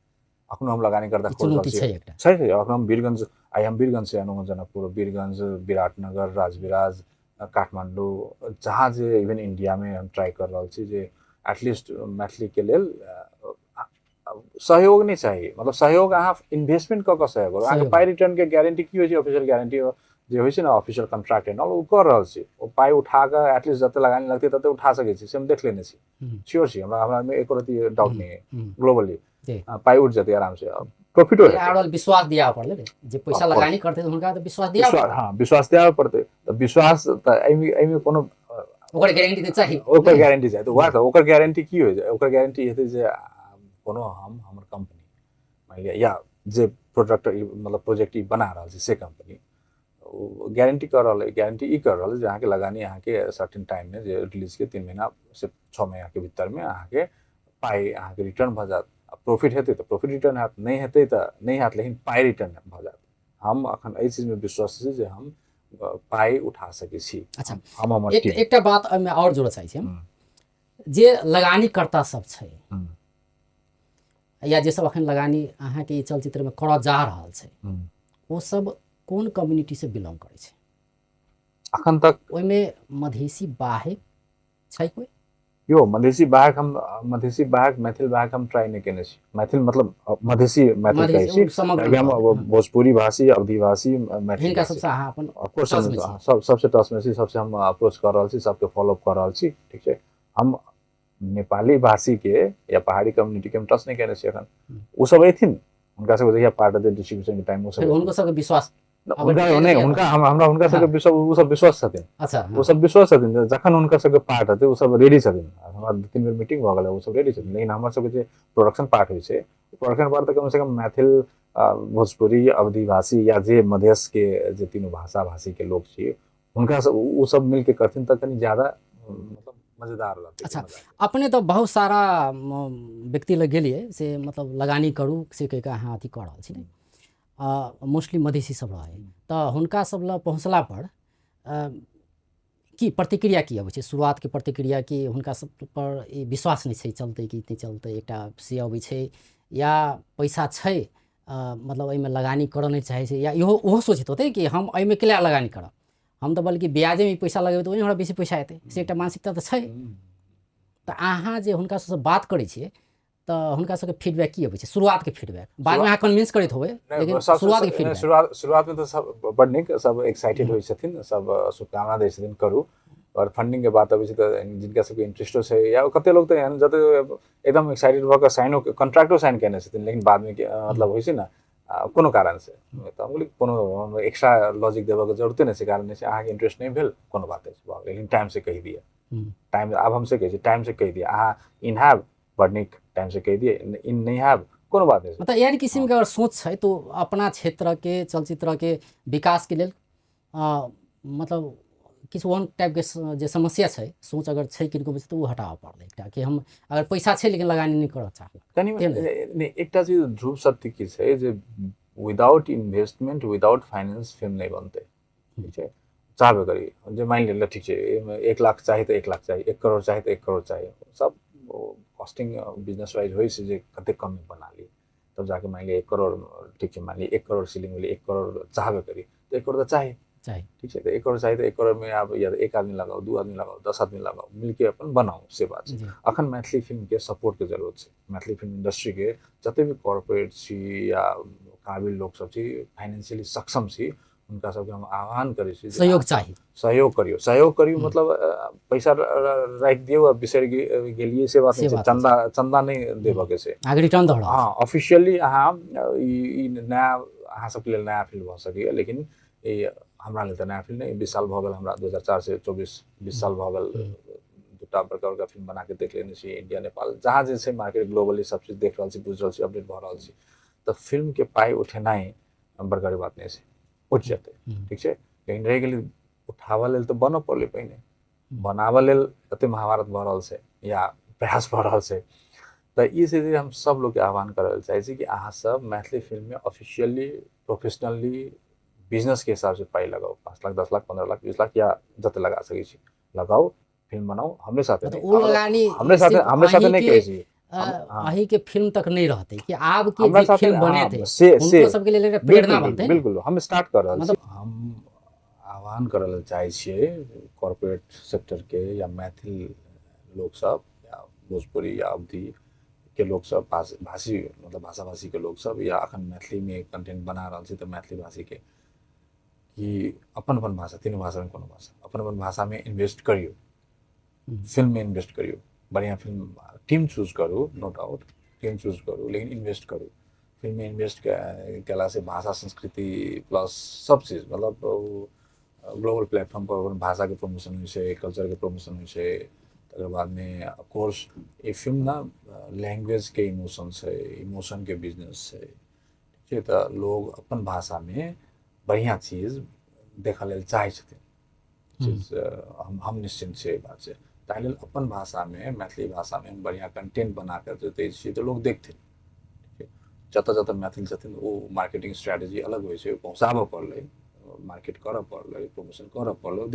अखनो हम लगानी करता खोज रहल छी, छै अखनो हम वीरगंज, आइ हम वीरगंज से अनुगंज जनकपुर, वीरगंज, विराटनगर, राजविराज, काठमांडू, जहाँ जे इवन इंडिया में हम ट्राई कर रहल छी जे एटलीस्ट मैथिली के लेल सहयोग नहीं चाहिए, मतलब सहयोग अहाँ इन्वेस्टमेंट कऽ सहयोग करू। अहाँके पाई रिटर्न के गारंटी की होइ छै? ऑफिशियल गारंटी जे होइ छै ने, ऑफिशियल कॉन्ट्रैक्ट एंड ऑल, ओ कर रहल छी, ओ पाई उठा कऽ एटलीस्ट जते लगानी लगतै तते उठा सकै छी, से हम देख लेने छी, श्योर छी, हमरा में एको रति डाउट नहीं है। ग्लोबली पाई उठ जेतै आराम से, प्रॉफिट हो जेतै। विश्वास दिया पड़लै, जे पैसा लगानी करतै तऽ हुनका तऽ विश्वास दिया पड़तै। हाँ विश्वास दिया पड़तै, तऽ विश्वास तऽ एहिमे कोनो ओकर गारंटी तऽ चाही, ओकर गारंटी चाही। तऽ वएह तऽ ओकर गारंटी की होइ छै? ओकर गारंटी हेतै जे कोनो हमर कंपनी मान लिअ या जे प्रोडक्ट मतलब प्रोजेक्ट बना रहल छै से कंपनी गारंटी कर रहल है, गारंटी ई कर रहल है जे अहाँके लगानी अहाँके सर्टेन टाइम में जे रिलीज के 3 महीना से 6 महीना के भीतर में अहाँके पाई अहाँके रिटर्न भऽ जात। प्रॉफिट हेतै तऽ प्रॉफिट रिटर्न हैत, नहीं हेतै तऽ नहीं हैत, लेकिन पाई रिटर्न भऽ जात। हम अखन एहि चीज में विश्वास छै जे हम पाई उठा सकै छी। अच्छा, हम हमर एकटा बात एहिमे और जोड़ऽ चाहै छी हम, जे लगानी करता सब छै या जे सब अखन लगानी अहाँके ई चलचित्र में करऽ जा रहल छै, वो सब कोन कम्युनिटी से बिलोंग करे छै? अखन तक ओहिमे मधेसी बाहेक छै कोई? यो मधेसी बाहक मैथिल बाहक हम ट्राई नहीं केने छी। मैथिल मतलब मधेसी मैथिल कहै छी, समग्र कियाकि हम भोजपुरी भाषी, अवधी भाषी, मैथिल हिनका भाषी सबसे अहाँ अपन ऑफकोर्स टच में छी। सबसे टच में छी, सबसे हम अप्रोच कर रहल छी, सबके फॉलो अप कर रहल छी, ठीक छै। हम नेपाली भाषी के या पहाड़ी कम्युनिटी के हम टच नहीं केने छी अखन। उ सब एथिन, हुनका सबके जहिया पार्ट हेतै डिस्ट्रीब्यूशन के टाइम उ फिर सब उनको सबके विश्वास हुनका नहीं, हुनका हमरा हुनका सबके विश्वास छथिन। अच्छा वो सब विश्वास छथिन, जखन हुनका सबके पार्ट हेतै वो सब रेडी छथिन। हमरा 2-3 बेर मीटिंग भऽ गेल, वो सब रेडी छथिन। लेकिन हमर सबके जे प्रोडक्शन पार्ट होइ छै, प्रोडक्शन पार्ट तऽ कम से कम मैथिल, भोजपुरी, अवधी भाषी या जे मधेश के जे तीनों भाषा भाषी के लोग छियै, हुनका सब वो सब मिल के करथिन तऽ कनी ज्यादा मतलब मजेदार रहतै। अच्छा, अपने तो बहुत सारा व्यक्ति लग गेलिए से मतलब लगानी करू से कह के अहाँ अथी कऽ रहल छी ने, मोस्टली मधेसी सब रहे तऽ हुनका सब लग पहुँचला पर की प्रतिक्रिया की अबै छै? शुरुआत के प्रतिक्रिया कि हुनका सब पर ई विश्वास नहीं छै, चलते कि नहीं चलते, एकटा से अबै छै या पैसा छै, मतलब एहिमे लगानी करऽ नहीं चाहे छै, या ओहो सोचैत होतै कि हम एहिमे कैला लगानी करब, हम तऽ बल्कि ब्याजे में पैसा लगेबै तऽ ओहिमे हमरा बेसी पैसा एतै, से एकटा मानसिकता तऽ छै। तऽ अहाँ जे हुनका सबसँ बात करै छियै तऽ हुनका सबके फीडबैक की अबै छै? शुरुआत के फीडबैक, बाद में अहाँ कन्विंस करैत होबै, लेकिन शुरुआत के फीडबैक। शुरुआत में तो सब बड़ नीक, सब एक्साइटेड होइ छथिन, सब शुभकामना दै छथिन करू। और फंडिंग के बात अबै छै तऽ जिनका सबके इंटरेस्टो छै, या कते लोग तऽ एहन जते एकदम एक्साइटेड भऽ कऽ साइनो कॉन्ट्रैक्टो साइन केने छथिन, लेकिन बाद में मतलब होइ छै ना कोनो कारण से, तऽ हम बोली कोनो एक्स्ट्रा लॉजिक देबऽ के जरूरते नहीं छै, कारण से अहाँके इंटरेस्ट नहीं भेल कोनो बात नहीं, लेकिन टाइम से कहि दिए। टाइम आब हमसे कहै छै, टाइम से कहि दिए अहाँ इन हैव, बड़ नीक, टाइम से कहि दिए, इन नहीं हैव कोनो बात नहीं। मतलब एहन किस्म के अगर सोच है तो अपना क्षेत्र के चलचित्र के विकास के लेल मतलब किछु ओहन टाइप के जे समस्या छै, सोच अगर छै किनको में तो वो हटाबऽ पड़लै एकटा, कि हम अगर पैसा छै लेकिन लगानी नहीं करऽ चाहब। नहीं, एकटा चीज ध्रुव सत्य की छै जे without investment, without finance film नहीं बनते, ठीक छै। चाहबे करी जे मान लिअ ठीक छै, 1 लाख चाही तऽ 1 लाख चाही, 1 करोड़ चाही तऽ 1 करोड़ चाही, सब कॉस्टिंग बिजनेस वाइज होइ छै जे कते कम में बना ली, तब जाके मान लिअ 1 करोड़, ठीक छै, मान लिअ 1 करोड़ सीलिंग में 1 करोड़ चाहबे करी तो 1 करोड़ तो चाही, ठीक है। तो 1 करोड़ चाहिए तो 1 करोड़ में आप या 1 आदमी लगाओ, 2 आदमी लगाओ, 10 आदमी लगाओ, मिलके अपन बनाओ, से बात है। अखन मैथिली फिल्म के सपोर्ट के जरूरत है, मैथिली फिल्म इंडस्ट्री के जते भी कॉर्पोरेट छी या काबिल लोग सब छी, फाइनेंशियली सक्षम छी, उनका सबके हम आह्वान करै छी सहयोग चाहिए, सहयोग करियो मतलब पैसा राख दियो आ बिसर गेलिए से बात नहीं छै, चंदा नहीं देबऽ के छै, आगे रिटर्न दऽ रहल। हाँ, ऑफिशियली अहाँ ई नया अहाँ सबके लेल नया फिल्म भऽ सकैए, लेकिन हमरा लेल तऽ नया फिल्म नहीं, 20 साल भऽ गेल हमरा, 2004 से 24 20 साल भऽ गेल, दूटा बड़का बड़का फिल्म बना के देख लेने छी, इंडिया नेपाल जहाँ जे छै मार्केट ग्लोबली सब चीज देख रहल छी, बुझि रहल छी, अपडेट भऽ रहल छी, तऽ फिल्म के पाई उठेनाइ बड़का बात नहीं छै, उठि जेतै, ठीक छै। लेकिन रहि गेलै उठाबऽ लेल तऽ बनऽ पड़लै पहिने, बनाबऽ लेल कते महाभारत भऽ रहल छै या प्रयास भऽ रहल छै, तऽ ई से हम सब लोग के आह्वान करल चाहै छी कि अहाँ सब मैथिली फिल्म में ऑफिशियली, प्रोफेशनली, बिजनेस के हिसाब से पाई लगाओ, 5 लाख, 10 लाख, 15 लाख, 20 लाख या जते लगा सकै छी लगाओ, फिल्म बनाओ, हमरे साथे नहीं, हमरे साथे नहीं कहै छी, अही के फिल्म तक नहीं रहते कि आब के जे फिल्म बने थे उनको सबके लिए एक प्रेरणा बनते, बिल्कुल हम स्टार्ट कर रहल छी। हम आह्वान करल चाहै छियै कॉर्पोरेट सेक्टर के या मैथिल लोग सब या भोजपुरी या अवधी के लोग सब, भाषी मतलब भाषा भाषी के लोग सब, या अखन मैथिली में कंटेंट बना रहल छी तऽ मैथिली भाषी के कि अपन अपन भाषा, तीनों भाषा में कोनो भाषा, अपन अपन भाषा में इन्वेस्ट करियो, फिल्म में इन्वेस्ट करियो, बढ़िया फिल्म टीम चूज करू, नो डाउट टीम चूज करू, लेकिन इन्वेस्ट करू, फिल्म में इन्वेस्ट केला से भाषा, संस्कृति प्लस सब चीज मतलब ग्लोबल प्लेटफॉर्म पर अपन भाषा के प्रमोशन होइ छै, कल्चर के प्रमोशन होइ छै, तकर बाद में ऑफकोर्स ये फिल्म ना लैंग्वेज के इमोशन है, इमोशन के बिजनेस है, ठीक है। तो लोग अपन भाषा में बढ़िया चीज देखऽ लेल चाहै छथिन, चीज हम निश्चिंत छै बात से, ताहि लेल अपन भाषा में, मैथिली भाषा में बढ़िया कंटेंट बना कर देते छी तो लोग देखथिन, जतऽ जतऽ मैथिल छथिन ओ मार्केटिंग स्ट्रेटेजी अलग होइ छै, पहुँचाबऽ पड़लै, मार्केट करऽ पड़लै, प्रमोशन करऽ पड़लै,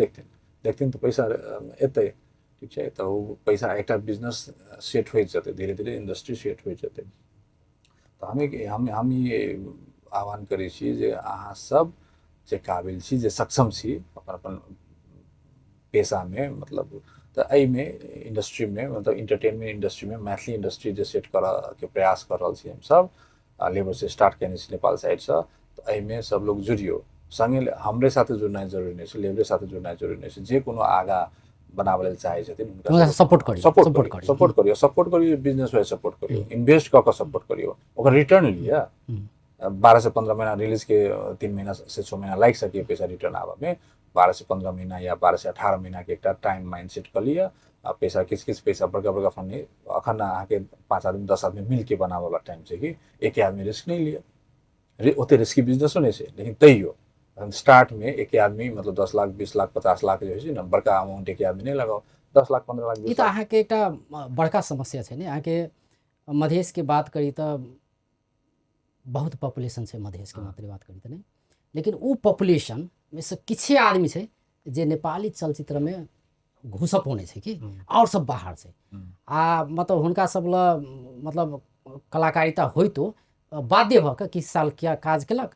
देखथिन तऽ पैसा एतै, ठीक छै। तऽ ओ पैसा एकटा बिजनेस सेट होइत जेतै, धीरे धीरे इंडस्ट्री सेट होइत जेतै। तऽ हम आह्वान करै छी जे अहाँ सब जे काबिल छी, जे सक्षम छी अपन अपन पेशा में, मतलब तो एहिमे इंडस्ट्री में, मतलब इंटरटेनमेंट इंडस्ट्री में मैथिली इंडस्ट्री जे सेट करऽ के प्रयास कर रहल छी हम सब, लेबर से स्टार्ट केने छी नेपाल साइड से, तो एहिमे सब लोग जुड़ियो। संगे हमरे साथे जुड़नाइ जरूरी नहीं छै, लेबरे साथे जुड़नाइ जरूरी नहीं छै। जे कोनो आगा बनाबै लेल चाहै छथिन हुनका सपोर्ट करियो, सपोर्ट करियो, बिजनेस वाइज सपोर्ट करियो, इन्वेस्ट कऽ सपोर्ट करियो, ओकर रिटर्न लिया। 12 से 15 महीना रिलीज के 3 महीना से 6 महीना लाग सके पैसा रिटर्न आवे में, 12 से 15 महीना या 12 से 18 महीना के एक टाइम माइंड सेट कर लिया। पैसा किस पैसा बड़का बड़का फंड नहीं, अखन अहाँके 5 आदमी 10 आदमी मिल के बनावे वाला टाइम छै कि एक आदमी रिस्क नहीं लिया। ओते रिस्की बिजनेसो नहीं छै, लेकिन तैयो स्टार्ट में एक आदमी मतलब 10 लाख 20 लाख 50 लाख जे छै ना, बड़का अमाउंट एक आदमी नहीं लगाओ, 10 लाख 15 लाख 20 ई तो अहाँके एकटा बड़का समस्या छै ने। अहाँके मधेश के बात करी तो बहुत पॉपुलेशन छै मधेश के, मात्र बात करी तो नहीं, लेकिन वो पॉपुलेशन में से किछे आदमी छै जे नेपाली चलचित्र में घुसप होने छै कि, और सब बाहर छै। आ मतलब हुनका सब ल मतलब कलाकारिता होइ तो बाध्य भ के किछु साल क्या काज केलक,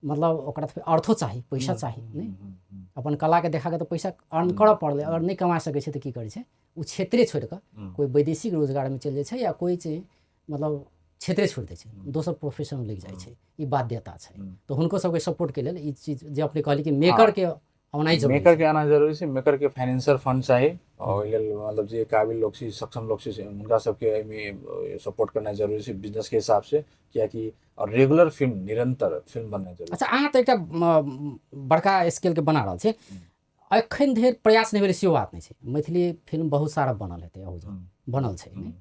मतलब ओकरा तो अर्थो चाही, पैसा चाही नहीं, अपन कला के देखा के तो पैसा अर्न करऽ पड़ले। अगर नहीं कमा सकै छै तो की करै छै, उ क्षेत्रे छोड़ के कोई वैदेशिक रोजगार में चल जाय छै, या कोई छै मतलब क्षेत्रे छोड़ दै छै, दोसर प्रोफेशन लग जाय छै। ई बाध्यता छै, तो हुनको सबके सपोर्ट के लेल ई चीज जे अपने कहली कि मेकर के आनाइ जरूरी मेकर के आना जरूरी छै। मेकर के फाइनेंशियल फंड चाही, और ओहि लेल मतलब जे काबिल लोग छी, सक्षम लोग छी, हुनका सबके एहिमे सपोर्ट करनाइ जरूरी छै बिजनेस के हिसाब से, कियाकि और रेगुलर फिल्म, निरंतर फिल्म बननाइ जरूरी। अच्छा, अहाँ तो एकटा बड़का स्केल के बना रहल छी, एखन धरि प्रयास नहीं भेलै सेहो बात नहीं छै। मैथिली फिल्म बहुत सारा बनल हेतै, बनल छै नहीं,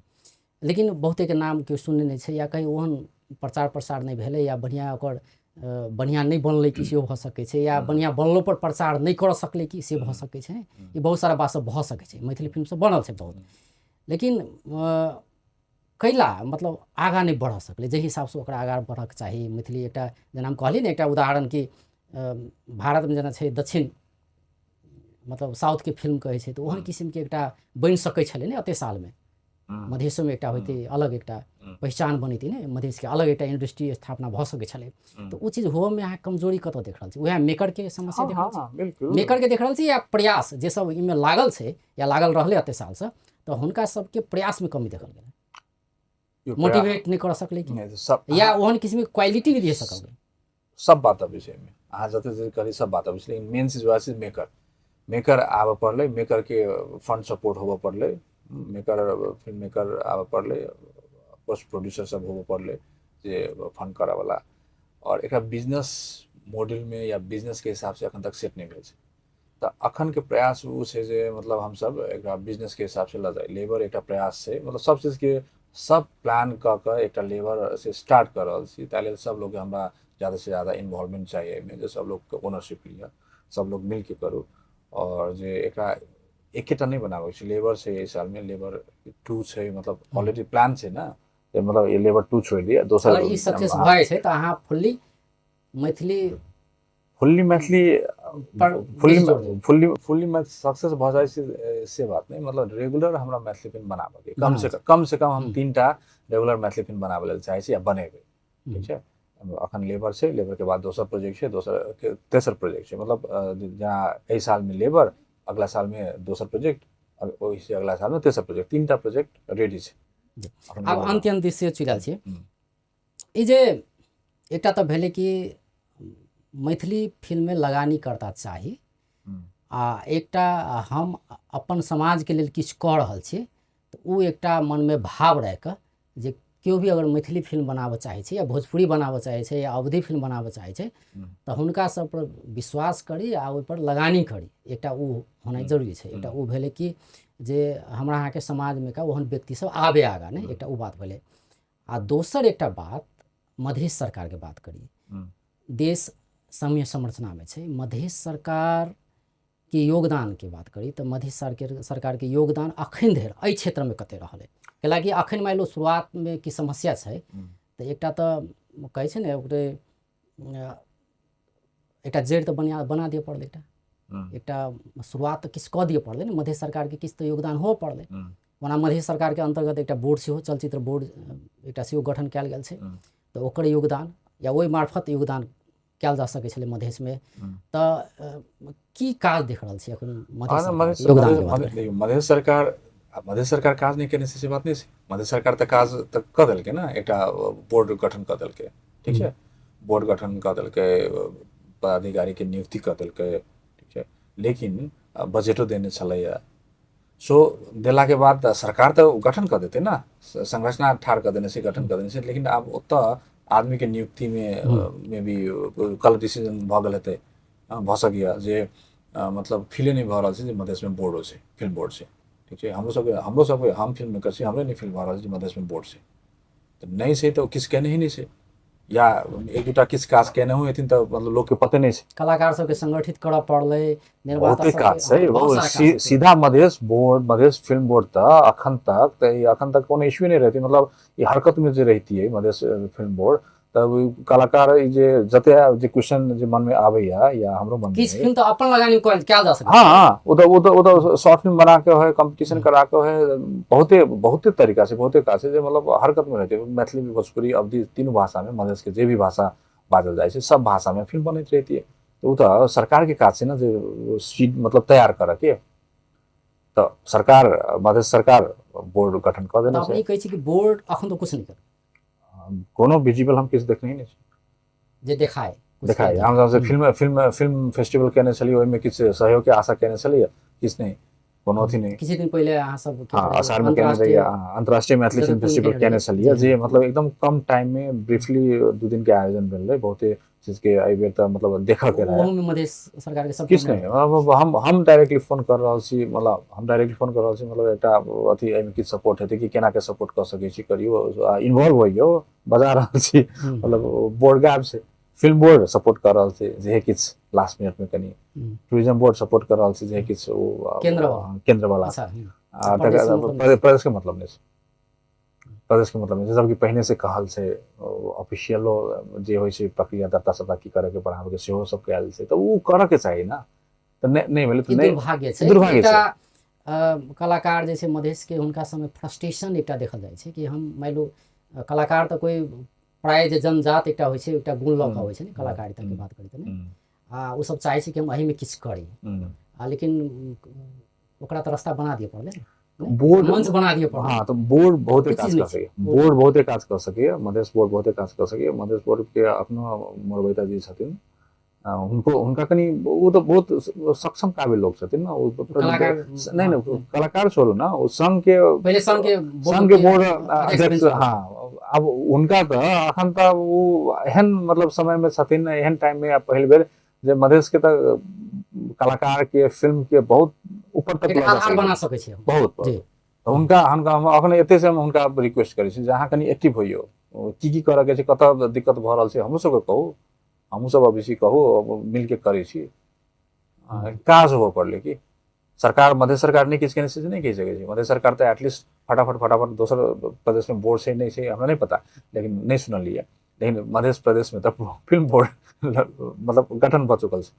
लेकिन बहुते के नाम केओ सुनने नहीं छै, या कहीं ओहन प्रचार प्रसार नहीं भेलै, या बढ़िया ओकर बढ़िया नहीं बनलै कि सेहो भऽ सकै छै, या बढ़िया बनलो पर प्रचार नहीं कर सकलै कि से भऽ सकै छै। ई बहुत सारा बात सब भऽ सकै छै, मैथिली फिल्म सब बनल छै बहुत, लेकिन कैला मतलब आगाँ नहीं बढ़ सकलै जे हिसाब से ओकरा आगाँ बढ़क चाही। मैथिली एकटा जेना हम कहली ने, एकटा उदाहरण कि भारत में जेना छै दक्षिण मतलब साउथ के फिल्म कहै छै, तो ओहन किस्म के एकटा बनि सकै छलै ने एते साल में। मधेशो में एकटा होइते अलग एकटा पहचान बनिती ने, मधेश के अलग एकटा इंडस्ट्री स्थापना भऽ सकै छलै। तो वो चीज हो में अहाँ कमजोरी कतऽ देख रहल छी? वएह मेकर के समस्या देख रहल छी, मेकर के देख रहल छी, या प्रयास जे सब इमे लागल छै या लागल रहले एते साल से, तो हुनका सबके प्रयास में कमी देखल गेलै, मोटिवेट नहीं कर सकले कि, या ओहन किस्म के क्वालिटी नहीं दे सकल? सब बात विषय में अहाँ जते करी सब बात विषय, लेकिन मेन चीज वह चीज मेकर आबऽ पड़लै, मेकर के फंड सपोर्ट होबऽ पड़लै, मेकर फिल्म मेकर आबऽ पड़लै, पोस्ट प्रोड्यूसर सब होबऽ पड़लै जे फंड करऽ वाला। और एक बिजनेस मॉडल में या बिजनेस के हिसाब से अखन तक सेट नहीं भेल छै। तो अखन के प्रयास वो छै जे मतलब हम सब एक बिजनेस के हिसाब से ल जाए। लेबर एक प्रयास छै, मतलब सब चीज के सब प्लान क के एक लेबर से स्टार्ट कर रहल छी, ताले सब लोग हमरा ज़्यादा से ज़्यादा इन्वॉल्वमेंट चाहिए में, जो सब लोग के ओनरशिप लिया, सब लोग मिल के करू। और जे एकेटा नहीं बनाबे छै, लेबर से इस साल में लेबर 2 छै, मतलब ऑलरेडी प्लान छै ना, तो मतलब ये लेबर 2 छोड़ दिया, दोसर ई सक्सेस भए छै तो अहाँ फुल्ली मैथिली सक्सेस भऽ जाइ छै से बात नहीं, मतलब रेगुलर हमरा मैथिली फिल्म बनाबे के कम से कम हम 3टा रेगुलर मैथिली फिल्म बनाबे लेल चाहै छी या बनेबै, ठीक छै। अखन लेबर छै, लेबर के बाद दोसर प्रोजेक्ट छै, दोसर तेसर प्रोजेक्ट छै, मतलब जहाँ एहि साल में लेबर, अगला साल में दोसर प्रोजेक्ट, ओहि से अगला साल में तेसर प्रोजेक्ट, 3टा प्रोजेक्ट रेडी छै। आब अंत्य दिशा चलल छै। ई जे एकटा तो भेलै कि मैथिली फिल्म में लगानी करता चाही, आ एकटा हम अपन समाज के लेल किछु कऽ रहल छी, तो उ एकटा मन में भाव रह के जे केओ भी अगर मैथिली फिल्म बनाबऽ चाहै छै, या भोजपुरी बनाबऽ चाहै छै, या अवधी फिल्म बनाबऽ चाहै छै, तो हुनका सब पर विश्वास करी आ ओहि पर लगानी करी, एकटा उ होनाइ जरूरी छै। एकटा उ भेलै कि जे हमरा अहाँके समाज में का ओहन व्यक्ति सब आबे आगा ने, एकटा उ बात भेलै। आ दोसर एकटा बात मधेश सरकार के बात करी, देश समय संरचना में छै, मधेश सरकार के योगदान के बात करी तो मधेश सरकार के योगदान अखन धरि एहि क्षेत्र में कते रहल है? कैलाकि अखन मान लो शुरुआत में की समस्या छै, तो एकटा तो कहै छै ने ओकरे एकटा जड़ तो बना दिए पड़लै, एकटा शुरुआत तो किछु कऽ दिए पड़लै ने, मधेश सरकार के किछु तो योगदान हो पड़लै। ओना मधेश सरकार के अंतर्गत एकटा बोर्ड सेहो, चलचित्र बोर्ड एकटा सेहो गठन कयल गेल छै, तो ओकर योगदान या ओहि मार्फत योगदान कयल जा सकै छलै मधेशमे तऽ की काज देख रहल छी एखन मधेश योगदान के बात करी? मधेश सरकार काज नहीं केने से बात नहीं छै। मधेश सरकार तऽ काज तऽ कऽ देलकै ना, एकटा बोर्ड गठन कऽ देलकै, ठीक छै, बोर्ड गठन कऽ देलकै, पदाधिकारी के नियुक्ति कऽ देलकै, ठीक छै, लेकिन बजेटो देने छलैया। सो देला के बाद सरकार तऽ गठन कऽ देतै ना, संरचना ठाढ़ कऽ देने छै, गठन कऽ देने छै, लेकिन आब ओतऽ आदमी के नियुक्ति में भी गलत डिसीजन भऽ गेल हेतै, भऽ सकैया जे मतलब फीले नहीं भऽ रहल छै जे मधेश में बोर्ड छै, फिल्म बोर्ड छै, ठीक छै। हमरो सबके हम फिल्म मेकर छी, हमरे नहीं फील भऽ रहल छै मधेश में बोर्ड छै, तऽ नहीं छै तऽ किछु केने ही नहीं छै, या एक दूटा किछु काज केने हेथिन तऽ मतलब लोग के पते नहीं छै। कलाकार सबके संगठित करऽ पड़लै, निर्माता बहुते काज छै, बहुत सारा काज छै। सीधा Madhesh board, Madhesh film board तऽ अखन तक कोनो इश्यू नहीं रहती, मतलब ये हरकत में जे रहती है मधेश फिल्म बोर्ड, तब कलाकार जे जते जे क्वेश्चन जे मन में आबैया या हमरो मन में किछु फिल्म तऽ अपन लगानी कयल जा सकै छै। हाँ, वो शॉर्ट फिल्म बना के है, कंपटीशन करा के है, बहुते तरीका से, बहुते काज छै जे मतलब हरकत में रहते। मैथिली, भोजपुरी, अवधी तीनों भाषा में मधेश के जे भी भाषा बाजल जाइ छै सब भाषा में फिल्म बनैत रहती है। तो वो तो सरकार के काज छै ना जे सीट मतलब तैयार करे के, तो सरकार मधेश सरकार बोर्ड गठन कर देने अपनी कहै छै कि बोर्ड अखन तो कुछ नहीं कर, कोनो विजिबल हम किछु देखने ही नहीं जे देखाए हम सबसे फिल्म फेस्टिवल केने छलियै, ओहिमे किछु सहयोग के आशा केने छलियै, किछु नहीं, कोनो अथी नहीं। किछु दिन पहिले अहाँ सब असार में केने रहियै, अंतर्राष्ट्रीय मैथिली फिल्म फेस्टिवल केने छलियै, जे मतलब एकदम कम टाइम में ब्रीफली 2 दिन के आयोजन भेल रहे, बहुते चीज के एहि बेर तऽ मतलब देखऽ के रहे। ओहू में मधेश सरकार के सब किछु नहीं, अब हम डायरेक्टली फोन कर रहल छी, मतलब एकटा अथी एहिमे किछु सपोर्ट हेतै कि केना के सपोर्ट कऽ सकै छी, करियो, इन्वॉल्व होइयो, बजा रहल छी, मतलब बोर्ड गार्ड से फिल्म बोर्ड सपोर्ट कर रहल छै जे किछु लास्ट मिनट में कनी, टूरिज्म बोर्ड सपोर्ट कर रहल छै जे किछु केंद्र वाला, प्रदेश के मतलब नहीं छै, प्रदेश के मतलब नहीं छै, जबकि पहिने से कहल छै, ऑफिशियलो जे होइ छै प्रक्रिया दर्ता सभा की करे के बढ़ावे के सेहो सब कयल छै, तऽ वो करऽ के चाही ना, तऽ नहीं भेलै तऽ दुर्भाग्य छै। कलाकार जे छै मधेश के, हुनका समय फ्रस्ट्रेशन एकटा देखल जाइ छै कि हम मान लो कलाकार तऽ कोई प्राय जे जनजात एकटा होइ छै, एकटा गुण लऽ कऽ होइ छै ने कलाकारिता के बात करी तऽ ने, ओ सब चाहे छै कि हम एही में किछु करी, लेकिन ओकरा तऽ रास्ता बना दिए पड़लै, बोर्ड मंच बना दिए पड़लै। हाँ, तो बोर्ड बहुते काज कर सके, बोर्ड बहुते काज कर सके, मधेश बोर्ड बहुते काज कर सके। मधेश बोर्ड के अपनो मोरबैता जी छथिन, हुनका कनी वो तो बहुत सक्षम काबिल लोग छथिन ना, नहीं कलाकार छोड़ू ना, वो संघ के बोर्ड अध्यक्ष, हाँ, अब उनका तो अखन तक वो एहन मतलब समय में छथिन, एहन टाइम में पहिल बेर जे मधेश के तक कलाकार के फिल्म के बहुत ऊपर तक बना सकै छै, बहुत हुनका हम अखन एते से हम हुनका रिक्वेस्ट करै छी जे अहाँ कनी एक्टिव होइयो, की करऽ के छै, कतऽ दिक्कत भऽ रहल छै, हमहूँ सबके कहू, हमहूँ सब अवश्य कहू, मिल के करै छी, काज होबऽ पड़लै कि सरकार, मधेश सरकार नहीं किछु केने से नहीं कहि सकै छै। मधेश सरकार तऽ एटलीस्ट फटाफट दोसर प्रदेश में बोर्ड छै नहीं छै हमरा नहीं पता, लेकिन नहीं सुनलियै, लेकिन मधेश प्रदेश में तऽ फिल्म बोर्ड मतलब गठन भऽ चुकल छै,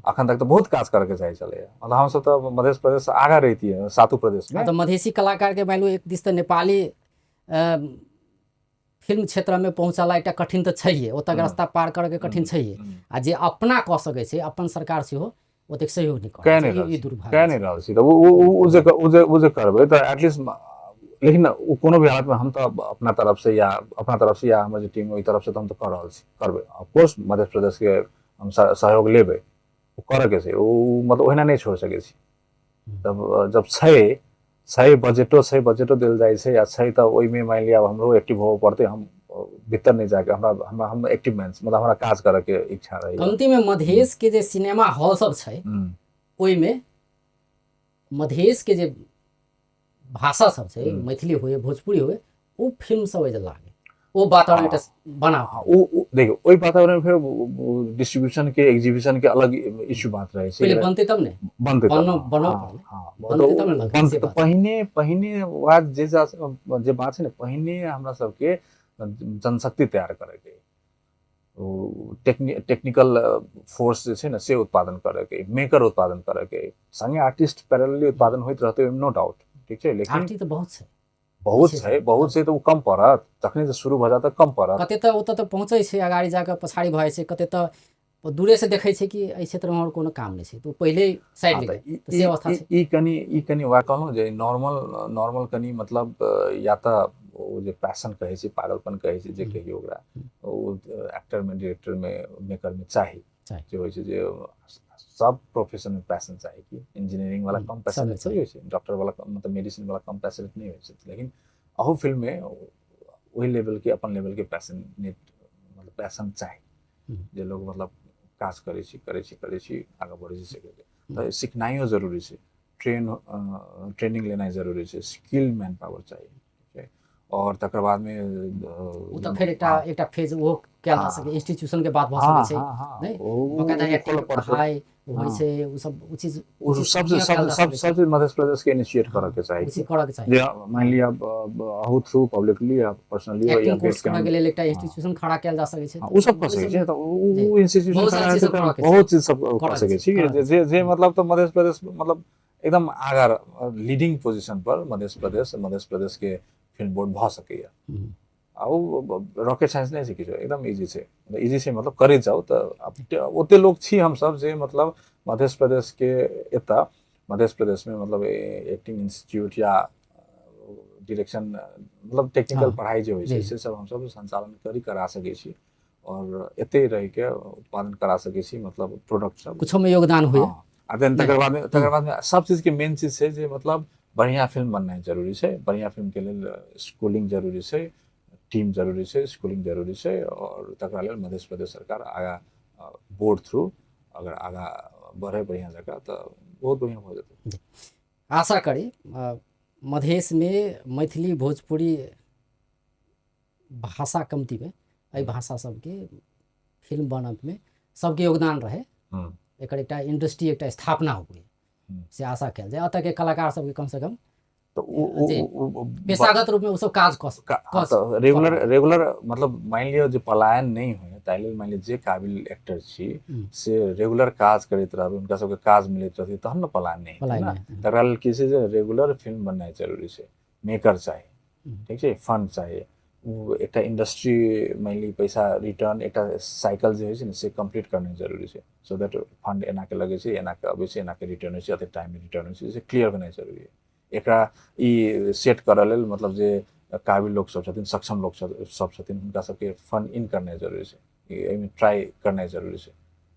अखन तक तो बहुत काज करे के चाही चले, मतलब हम सब तो मध्य प्रदेश आगा रहती है सातों प्रदेश में। तो मधेसी कलाकार के मानू एक दिस तो नेपाली फिल्म क्षेत्र में पहुँचाला एक कठिन तो छैहे, ओतक रास्ता पार करे के कठिन छैहे, आ जे अपना कह सकै छै अपन सरकार सेहो ओतेक सहयोग नहीं कह नहीं रहल छी, तो वो जे करबै तो एटलीस्ट, लेकिन कोनो भी हालत में हम तो अपना तरफ से या हमर टीम ओई तरफ से तो हम तो कर रहल छी, करबै ऑफकोर्स मध्य प्रदेश के हम सहयोग लेबै, करे के छै, वो मतलब ओहिना नहीं छोड़ सकै छी। तब जब छै बजेटो देल जाइ छै या छै तऽ ओहिमे मान लिया हमरो एक्टिव होबऽ पड़तै, हम भीतर नहीं जाके हम एक्टिव मैन, मतलब हमरा काज करे के इच्छा रही। अंतिम में मधेश के जे सिनेमा हॉल सब छै ओई में मधेश के जे भाषा सब छै, मैथिली होय भोजपुरी होय, ओ फिल्म सब जे लागे ओ वातावरण एकटा बना, ओ देखियो ओई वातावरण में फिर डिस्ट्रीब्यूशन के एग्जीबिशन के अलग इश्यू बात रहे छै, पहले बनते तब ने बनते तब पहिने बात जे बात छै ने, पहिने हमरा सबके जनशक्ति तैयार करे के, टेक्निकल फोर्स जे छै ने से उत्पादन करे के, मेकर उत्पादन करे के, संगे आर्टिस्ट पैरेलली उत्पादन होइत रहते, नो डाउट, ठीक छै, लेकिन आर्टिस्ट तो बहुत छै, बहुत छै तऽ उ कम पड़त, तखने से शुरू भ जात कम पड़त। कते तऽ ओतऽ तऽ पहुँचै छै, अगाडि जाकऽ पछाडि भऽ जाइ छै, कते तऽ दूरे से देखै छै कि एहि क्षेत्रमे हमर कोनो काम नहि छै, तऽ ओ पहिले साइड हाँ, ले तऽ तऽ से अवस्था छै। ई कनि वएह कहलहुँ जे नॉर्मल कनि मतलब या तऽ ओ जे पैशन कहै छै, पागलपन कहै छै, जे कहियो ओकरा, ओ एक्टरमे, डायरेक्टरमे, मेकरमे चाही। जे होइ छै जे सब प्रोफेशनमे पैशन चाही कि इंजीनियरिंग वाला कम पैशनेट थोड़ी होइ छै, डॉक्टर वाला मतलब मेडिसिन वाला कम पैशनेट नहीं होइ छै, लेकिन अहू फिल्म में वही लेवल के अपन लेवल के पैशनेट मतलब पैशन चाही जे लोग मतलब काज करै छी आगे बढ़ै छी तऽ सिखनाइयो जरूरी छै, ट्रेनिंग लेनाइ जरूरी छै, स्किल्ड मैन पावर चाहिए, ठीक है। और तकर बाद में उ तऽ फेर एकटा फेज वो कयल जा सकै, इंस्टीट्यूशन के बात भऽ सकै छै, नहीं बकायदा एक्टिंग के पढ़ाई होइ छै, उ सब उ चीज सब मध्य प्रदेश के इनिशिएट करऽ के चाही, उसी करऽ के चाही। जे मान लिअ अहू थ्रू पब्लिकली या पर्सनली या एक्टिंग कोर्स करऽ के लेल एकटा इंस्टीट्यूशन खड़ा कयल जा सकै छै, उ सब कर सकै छै, तऽ उ इंस्टीट्यूशन खड़ा हेतै तऽ बहुत चीज सब कर सकै छी, जे मतलब तऽ मध्य प्रदेश मतलब एकदम आगा लीडिंग पोजीशन पर मध्य प्रदेश के फिल्म बोर्ड भऽ सकैया। आ रॉकेट साइंस नहीं छै किछो, एकदम इजी छै मतलब करैत जाऊ तऽ ओते लोग छी हम सब जे मतलब मध्य प्रदेश के एतऽ मध्य प्रदेश में मतलब एक्टिंग इंस्टीट्यूट या डायरेक्शन मतलब टेक्निकल पढ़ाई जो होइ छै से सब हम सब संचालन करा सकै छी, और एते रह के उत्पादन करा सकै छी, मतलब प्रोडक्ट सब कुछो में योगदान हुए। आ देन तकर बाद में सब चीज के मेन चीज छै जे मतलब बढ़िया फिल्म बननाइ जरूरी छै, बढ़िया फिल्म के लेल स्कूलिंग जरूरी छै, टीम जरूरी छै, स्कूलिंग जरूरी छै, और तकरा लेल मध्य प्रदेश सरकार आगा बोर्ड थ्रू अगर आगा बढ़े बढ़िया जगह तऽ बहुत बढ़िया हो जेतै। आशा करी मधेश में मैथिली भोजपुरी भाषा कमती में एहि भाषा सबके फिल्म बनब में सबके योगदान रहे, एकर एकटा इंडस्ट्री एकटा स्थापना हुए से आशा कयल जाए। अतः के कलाकार सबके कम से कम पेशागत रूप में वो सब काज कऽ रेगुलर मतलब मान लियो जे पलायन नहीं हुए ताइले मान लियो जे काबिल एक्टर छी से रेगुलर काज करैत रहबै, उनका सबके काज मिलैत रहतै तहन न पलायन नहीं हेतै ना। तकरा लेल की छै जे रेगुलर फिल्म बननाइ जरूरी छै, मेकर चाही, ठीक छै, फंड चाही, एकटा इंडस्ट्री मान ली पैसा रिटर्न एकटा साइकिल जे होइ छै ने से कंप्लीट करनाइ जरूरी छै, सो दैट फंड एना के लगे छै, एना के अबै छै, एना के रिटर्न होइ छै, एते टाइम में रिटर्न होइ छै, से क्लियर होनाइ जरूरी है। एकरा ई सेट करऽ लेल मतलब जे काबिल लोग सब छथिन, सक्षम लोग सब छथिन, हुनका सबके फंड इन करनाइ जरूरी छै, एहिमे ट्राई करनाइ जरूरी छै,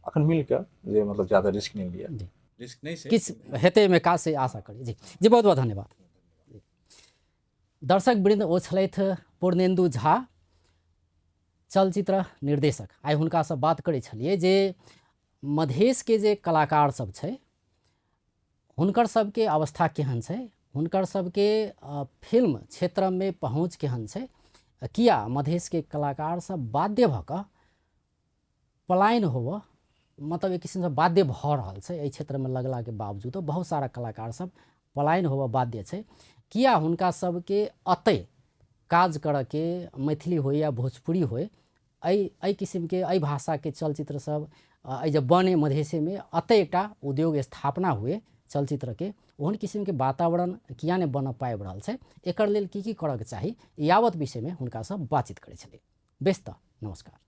अखन मिल कऽ जे मतलब ज्यादा रिस्क नहीं लिया, रिस्क नहीं छै किछु हेतै में काज से आशा करी। जी बहुत बहुत धन्यवाद। दर्शक वृंद ओ छलथि पूर्णेन्दु झा, चलचित्र निर्देशक। आइ हुनकासँ बात करै छलियै जे मधेश के जे कलाकार सब छै हुनकर सबके अवस्था केहन छै, हुनकर सबके फिल्म क्षेत्र में पहुँच केहन छै, किया मधेश के कलाकार सब बाध्य भऽ कऽ पलायन होबऽ मतलब एक किस्म से बाध्य भऽ रहल छै, एहि क्षेत्र में लगला के बावजूदो बहुत सारा कलाकार सब पलायन होबऽ बाध्य छै, किया हुनका सबके अतै काज करऽ के मैथिली हो या भोजपुरी हो एहि किस्म के एहि भाषा के चलचित्र सब जब बने मधेशे में अतै एकटा उद्योग स्थापना हुए चलचित्र के, ओहन किस्म के वातावरण किया ने बन पाबि रहल छै, एकर लेल की करऽ के चाही, यावत विषय में हुनका सब बातचीत करै छलै। बेस्त नमस्कार।